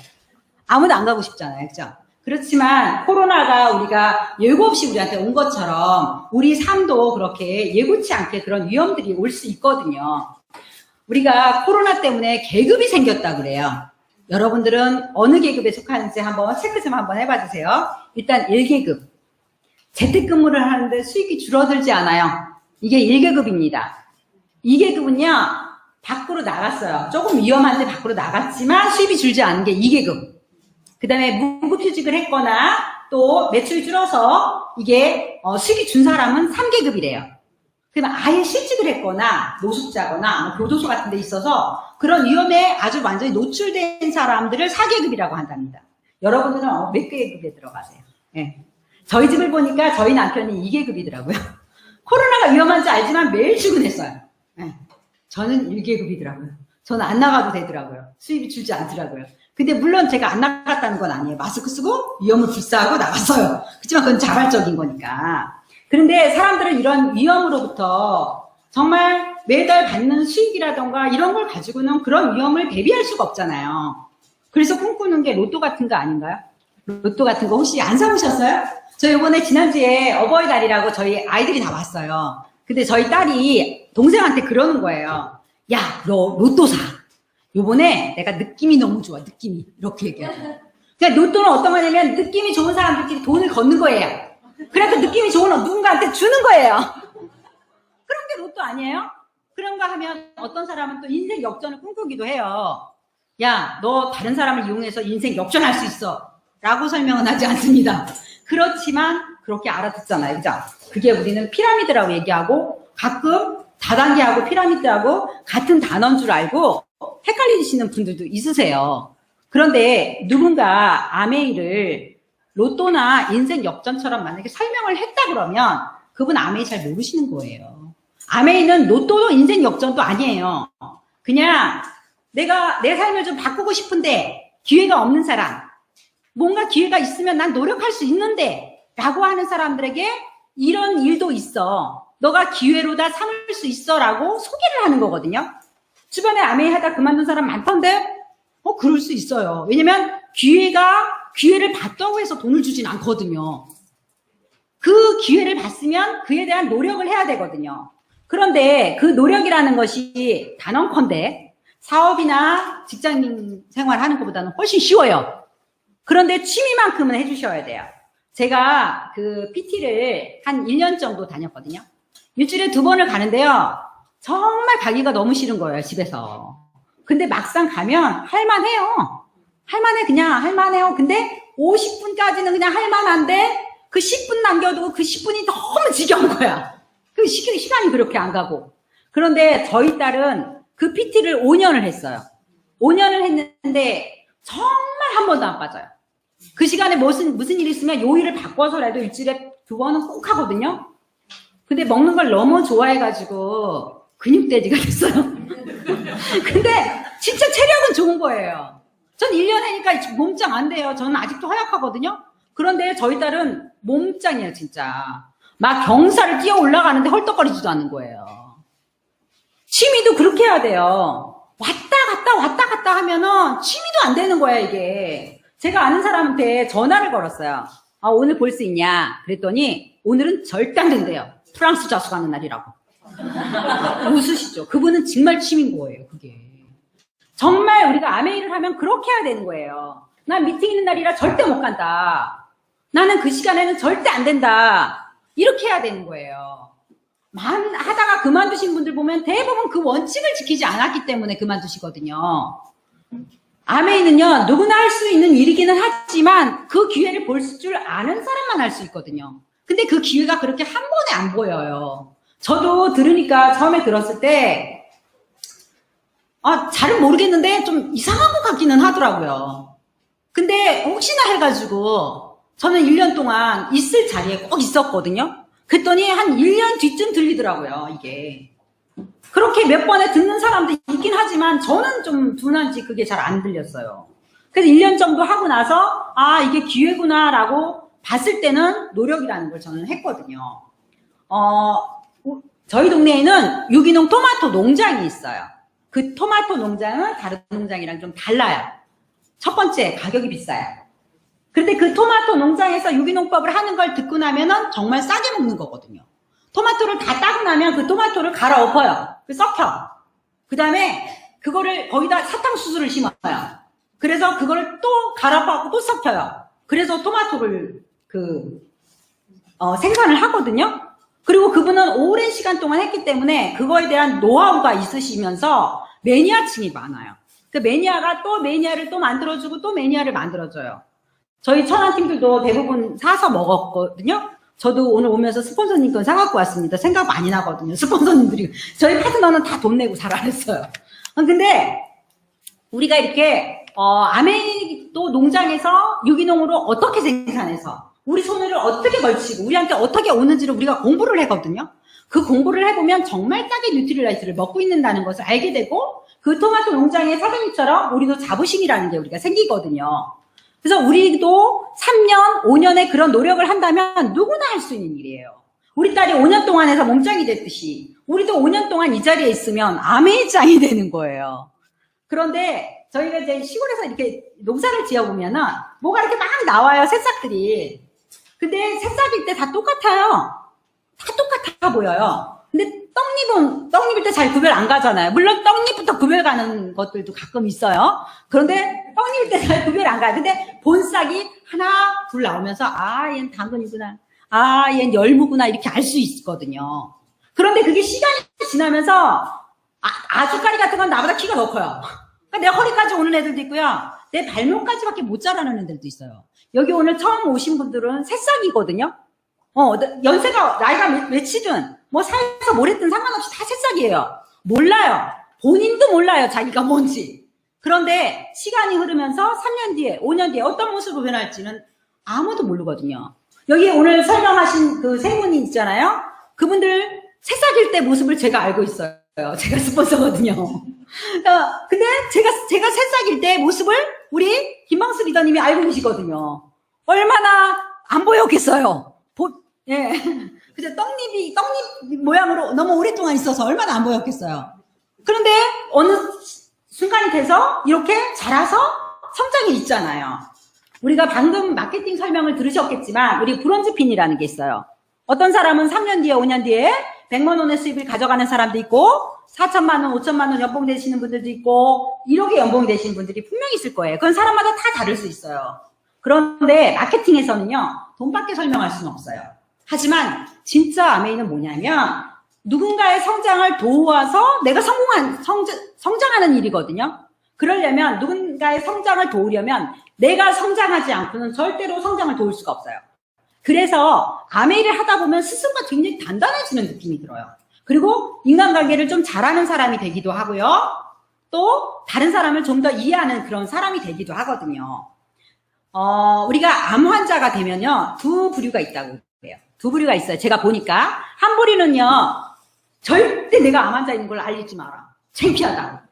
아무도 안 가고 싶잖아요. 그죠? 그렇지만 코로나가 우리가 예고 없이 우리한테 온 것처럼 우리 삶도 그렇게 예고치 않게 그런 위험들이 올 수 있거든요. 우리가 코로나 때문에 계급이 생겼다 그래요. 여러분들은 어느 계급에 속하는지 한번 체크 좀 한번 해봐 주세요. 일단 1계급. 재택근무를 하는데 수익이 줄어들지 않아요. 이게 1계급입니다. 2계급은요, 밖으로 나갔어요. 조금 위험한데 밖으로 나갔지만 수입이 줄지 않은 게 2계급. 그 다음에 무급휴직을 했거나 또 매출이 줄어서 이게 수익이 준 사람은 3계급이래요. 그러면 아예 실직을 했거나 노숙자거나 교도소 같은 데 있어서 그런 위험에 아주 완전히 노출된 사람들을 4계급이라고 한답니다. 여러분들은 몇 계급에 들어가세요? 네. 저희 집을 보니까 저희 남편이 2계급이더라고요. 코로나가 위험한지 알지만 매일 출근했어요. 네. 저는 1계급이더라고요. 저는 안 나가도 되더라고요. 수입이 줄지 않더라고요. 근데 물론 제가 안 나갔다는 건 아니에요. 마스크 쓰고 위험을 불사하고 나갔어요. 그렇지만 그건 자발적인 거니까. 그런데 사람들은 이런 위험으로부터 정말 매달 받는 수익이라던가 이런 걸 가지고는 그런 위험을 대비할 수가 없잖아요. 그래서 꿈꾸는 게 로또 같은 거 아닌가요? 로또 같은 거 혹시 안 사보셨어요? 저 이번에 지난주에 어버이날이라고 저희 아이들이 다 왔어요. 근데 저희 딸이 동생한테 그러는 거예요. 야, 너 로또 사. 요번에 내가 느낌이 너무 좋아, 느낌이. 이렇게 얘기하죠. 그러니까 로또는 어떤 거냐면 느낌이 좋은 사람들끼리 돈을 걷는 거예요. 그래서 느낌이 좋은 누군가한테 주는 거예요. 그런 게 로또 아니에요? 그런가 하면 어떤 사람은 또 인생 역전을 꿈꾸기도 해요. 야, 너 다른 사람을 이용해서 인생 역전할 수 있어. 라고 설명은 하지 않습니다. 그렇지만 그렇게 알아듣잖아요. 그죠? 그게 우리는 피라미드라고 얘기하고 가끔 다단계하고 피라미드하고 같은 단어인 줄 알고 헷갈리시는 분들도 있으세요. 그런데 누군가 아메이를 로또나 인생 역전처럼 만약에 설명을 했다 그러면 그분 아메이 잘 모르시는 거예요. 아메이는 로또도 인생 역전도 아니에요. 그냥 내가 내 삶을 좀 바꾸고 싶은데 기회가 없는 사람, 뭔가 기회가 있으면 난 노력할 수 있는데 라고 하는 사람들에게 이런 일도 있어. 너가 기회로 다 삼을 수 있어 라고 소개를 하는 거거든요. 주변에 아메이 하다 그만둔 사람 많던데? 그럴 수 있어요. 왜냐면 기회를 받다고 해서 돈을 주진 않거든요. 그 기회를 봤으면 그에 대한 노력을 해야 되거든요. 그런데 그 노력이라는 것이 단언컨대 사업이나 직장인 생활하는 것보다는 훨씬 쉬워요. 그런데 취미만큼은 해주셔야 돼요. 제가 그 PT를 한 1년 정도 다녔거든요. 일주일에 2번을 가는데요. 정말 가기가 너무 싫은 거예요, 집에서. 근데 막상 가면 할만해요. 그냥 할만해요. 근데 50분까지는 그냥 할만한데 그 10분 남겨두고 그 10분이 너무 지겨운 거야. 그 시간이 그렇게 안 가고. 그런데 저희 딸은 그 PT를 5년을 했어요. 5년을 했는데 정말 한 번도 안 빠져요. 그 시간에 무슨 일이 있으면 요일을 바꿔서라도 일주일에 2번은 꼭 하거든요. 근데 먹는 걸 너무 좋아해가지고 근육돼지가 됐어요. 근데 진짜 체력은 좋은 거예요. 전 1년 하니까 몸짱 안 돼요. 저는 아직도 허약하거든요. 그런데 저희 딸은 몸짱이에요, 진짜. 막 경사를 뛰어 올라가는데 헐떡거리지도 않는 거예요. 취미도 그렇게 해야 돼요. 왔다 갔다 하면은 취미도 안 되는 거야, 이게. 제가 아는 사람한테 전화를 걸었어요. 아, 오늘 볼 수 있냐? 그랬더니 오늘은 절대 안 된대요. 프랑스 자수 가는 날이라고. 웃으시죠? 그분은 정말 취미인 거예요, 그게. 정말 우리가 아메이를 하면 그렇게 해야 되는 거예요. 난 미팅 있는 날이라 절대 못 간다. 나는 그 시간에는 절대 안 된다. 이렇게 해야 되는 거예요. 하다가 그만두신 분들 보면 대부분 그 원칙을 지키지 않았기 때문에 그만두시거든요. 아메이는요, 누구나 할 수 있는 일이기는 하지만 그 기회를 볼 줄 아는 사람만 할 수 있거든요. 근데 그 기회가 그렇게 한 번에 안 보여요. 저도 들으니까 처음에 들었을 때 잘은 모르겠는데 좀 이상한 것 같기는 하더라고요. 근데 혹시나 해가지고 저는 1년 동안 있을 자리에 꼭 있었거든요. 그랬더니 한 1년 뒤쯤 들리더라고요, 이게. 그렇게 몇 번에 듣는 사람도 있긴 하지만 저는 좀 둔한지 그게 잘 안 들렸어요. 그래서 1년 정도 하고 나서 이게 기회구나라고 봤을 때는 노력이라는 걸 저는 했거든요. 저희 동네에는 유기농 토마토 농장이 있어요. 그 토마토 농장은 다른 농장이랑 좀 달라요. 첫 번째, 가격이 비싸요. 그런데 그 토마토 농장에서 유기농법을 하는 걸 듣고 나면은 정말 싸게 먹는 거거든요. 토마토를 다 따고 나면 그 토마토를 갈아 엎어요. 썩혀. 그 다음에 그거를 거기다 사탕수수를 심어요. 그래서 그거를 또 갈아엎고 또 썩혀요. 그래서 토마토를 생산을 하거든요. 그리고 그분은 오랜 시간 동안 했기 때문에 그거에 대한 노하우가 있으시면서 매니아층이 많아요. 그 매니아가 또 매니아를 또 만들어주고 또 매니아를 만들어줘요. 저희 천안팀들도 대부분 사서 먹었거든요. 저도 오늘 오면서 스폰서님 건 사갖고 왔습니다. 생각 많이 나거든요. 스폰서님들이. 저희 파트너는 다 돈 내고 잘 안 했어요. 근데 우리가 이렇게 아메이도 농장에서 유기농으로 어떻게 생산해서 우리 손을 어떻게 걸치고 우리한테 어떻게 오는지를 우리가 공부를 하거든요. 그 공부를 해보면 정말 딱의 뉴트릴라이트를 먹고 있는다는 것을 알게 되고 그 토마토 농장의 사장님처럼 우리도 자부심이라는 게 우리가 생기거든요. 그래서 우리도 3년, 5년의 그런 노력을 한다면 누구나 할 수 있는 일이에요. 우리 딸이 5년 동안 해서 몸짱이 됐듯이 우리도 5년 동안 이 자리에 있으면 아메이짱이 되는 거예요. 그런데 저희가 이제 시골에서 이렇게 농사를 지어보면은 뭐가 이렇게 막 나와요, 새싹들이. 근데 새싹일 때 다 똑같아요. 다 똑같아 보여요. 근데 떡잎일 때 잘 구별 안 가잖아요. 물론 떡잎부터 구별 가는 것들도 가끔 있어요. 그런데 떡잎일 때 잘 구별 안 가요. 근데 본싹이 하나, 둘 나오면서 얘는 당근이구나. 얘는 열무구나. 이렇게 알 수 있거든요. 그런데 그게 시간이 지나면서 아주까리 같은 건 나보다 키가 더 커요. 그러니까 내 허리까지 오는 애들도 있고요. 내 발목까지밖에 못 자라는 애들도 있어요. 여기 오늘 처음 오신 분들은 새싹이거든요. 연세가 나이가 몇이든 뭐 살서 뭐랬든 상관없이 다 새싹이에요. 몰라요. 본인도 몰라요. 자기가 뭔지. 그런데 시간이 흐르면서 3년 뒤에 5년 뒤에 어떤 모습으로 변할지는 아무도 모르거든요. 여기 오늘 설명하신 그 세 분이 있잖아요. 그분들 새싹일 때 모습을 제가 알고 있어요. 제가 스폰서거든요. 근데 제가 새싹일 때 모습을 우리 김방수 리더님이 알고 계시거든요. 얼마나 안 보였겠어요. 예. 그죠? 떡잎 모양으로 너무 오랫동안 있어서 얼마나 안 보였겠어요. 그런데 어느 순간이 돼서 이렇게 자라서 성장이 있잖아요. 우리가 방금 마케팅 설명을 들으셨겠지만 우리 브론즈핀이라는 게 있어요. 어떤 사람은 3년 뒤에 5년 뒤에 100만 원의 수입을 가져가는 사람도 있고 4천만 원, 5천만 원 연봉 되시는 분들도 있고 1억의 연봉이 되시는 분들이 분명히 있을 거예요. 그건 사람마다 다 다를 수 있어요. 그런데 마케팅에서는요. 돈밖에 설명할 수는 없어요. 하지만 진짜 아메이는 뭐냐면 누군가의 성장을 도와서 내가 성장하는 일이거든요. 그러려면 누군가의 성장을 도우려면 내가 성장하지 않고는 절대로 성장을 도울 수가 없어요. 그래서 아메이를 하다 보면 스스로가 굉장히 단단해지는 느낌이 들어요. 그리고 인간관계를 좀 잘하는 사람이 되기도 하고요. 또 다른 사람을 좀 더 이해하는 그런 사람이 되기도 하거든요. 우리가 암 환자가 되면요. 두 부류가 있다고 그래요. 두 부류가 있어요. 제가 보니까 한 부류는요. 절대 내가 암 환자인 걸 알리지 마라. 창피하다.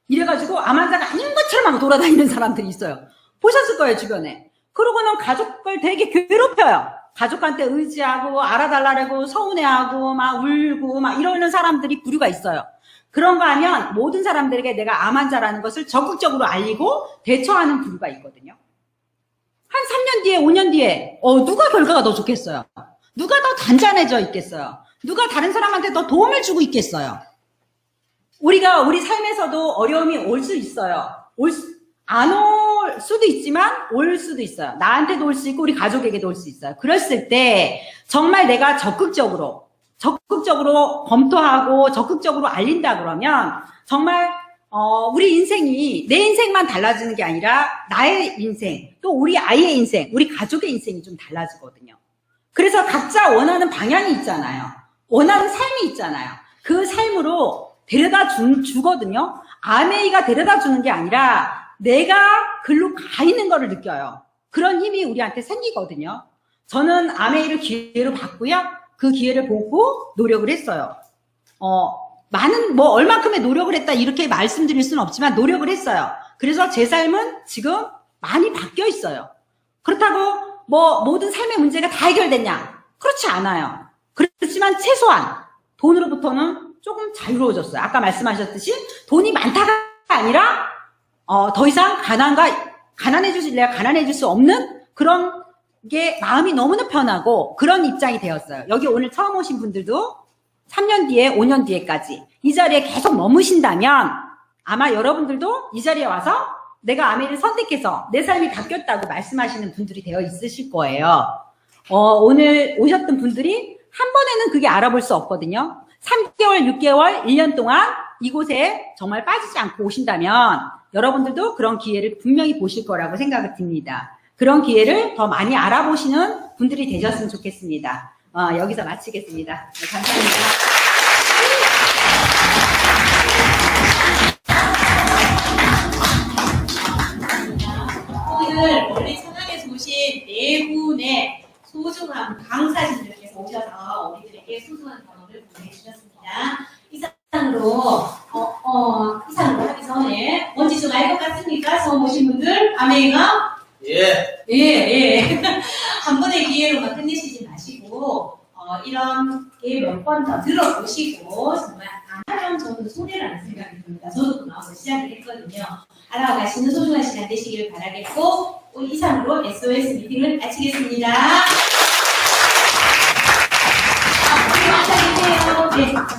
이래가지고 암 환자가 아닌 것처럼 막 돌아다니는 사람들이 있어요. 보셨을 거예요, 주변에. 그러고는 가족을 되게 괴롭혀요. 가족한테 의지하고 알아달라고 서운해하고 막 울고 막 이러는 사람들이 부류가 있어요. 그런 거 하면 모든 사람들에게 내가 암 환자라는 것을 적극적으로 알리고 대처하는 부류가 있거든요. 한 3년 뒤에 5년 뒤에 누가 결과가 더 좋겠어요? 누가 더 단단해져 있겠어요? 누가 다른 사람한테 더 도움을 주고 있겠어요? 우리 삶에서도 어려움이 올 수 있어요. 안 올 수도 있지만 올 수도 있어요. 나한테도 올 수 있고 우리 가족에게도 올 수 있어요. 그랬을 때 정말 내가 적극적으로 검토하고 적극적으로 알린다 그러면 정말 우리 인생이 내 인생만 달라지는 게 아니라 나의 인생, 또 우리 아이의 인생, 우리 가족의 인생이 좀 달라지거든요. 그래서 각자 원하는 방향이 있잖아요. 원하는 삶이 있잖아요. 그 삶으로 데려다 주거든요. 아메이가 데려다 주는 게 아니라 내가 글로 가 있는 거를 느껴요. 그런 힘이 우리한테 생기거든요. 저는 아메이를 기회로 받고요. 그 기회를 보고 노력을 했어요. 얼만큼의 노력을 했다 이렇게 말씀드릴 수는 없지만 노력을 했어요. 그래서 제 삶은 지금 많이 바뀌어 있어요. 그렇다고 모든 삶의 문제가 다 해결됐냐? 그렇지 않아요. 그렇지만 최소한 돈으로부터는 조금 자유로워졌어요. 아까 말씀하셨듯이 돈이 많다가 아니라 더 이상 내가 가난해질 수 없는 그런 게 마음이 너무나 편하고 그런 입장이 되었어요. 여기 오늘 처음 오신 분들도 3년 뒤에 5년 뒤에까지 이 자리에 계속 머무신다면 아마 여러분들도 이 자리에 와서 내가 아메이를 선택해서 내 삶이 바뀌었다고 말씀하시는 분들이 되어 있으실 거예요. 오늘 오셨던 분들이 한 번에는 그게 알아볼 수 없거든요. 3개월, 6개월, 1년 동안 이곳에 정말 빠지지 않고 오신다면 여러분들도 그런 기회를 분명히 보실 거라고 생각이 듭니다. 그런 기회를 더 많이 알아보시는 분들이 되셨으면 좋겠습니다. 여기서 마치겠습니다. 네, 감사합니다. 오늘 멀리 천안에서 오신 네 분의 소중한 강사진들께서 오셔서 우리들에게 소중한 경험을 보내주셨습니다. 이상으로 하기 전에 뭔지 좀 알 것 같습니까? 처음 오신 분들, 아메이가? 예. 한 번의 기회로만 끝내시지 마시고, 이런 기회 몇 번 더 들어보시고, 정말 안 하면 저도 소리라는 생각이 듭니다. 저도 그 마음으로 시작을 했거든요. 알아가시는 소중한 시간 되시기를 바라겠고, 이상으로 SOS 미팅을 마치겠습니다. 감사드리세요. 네.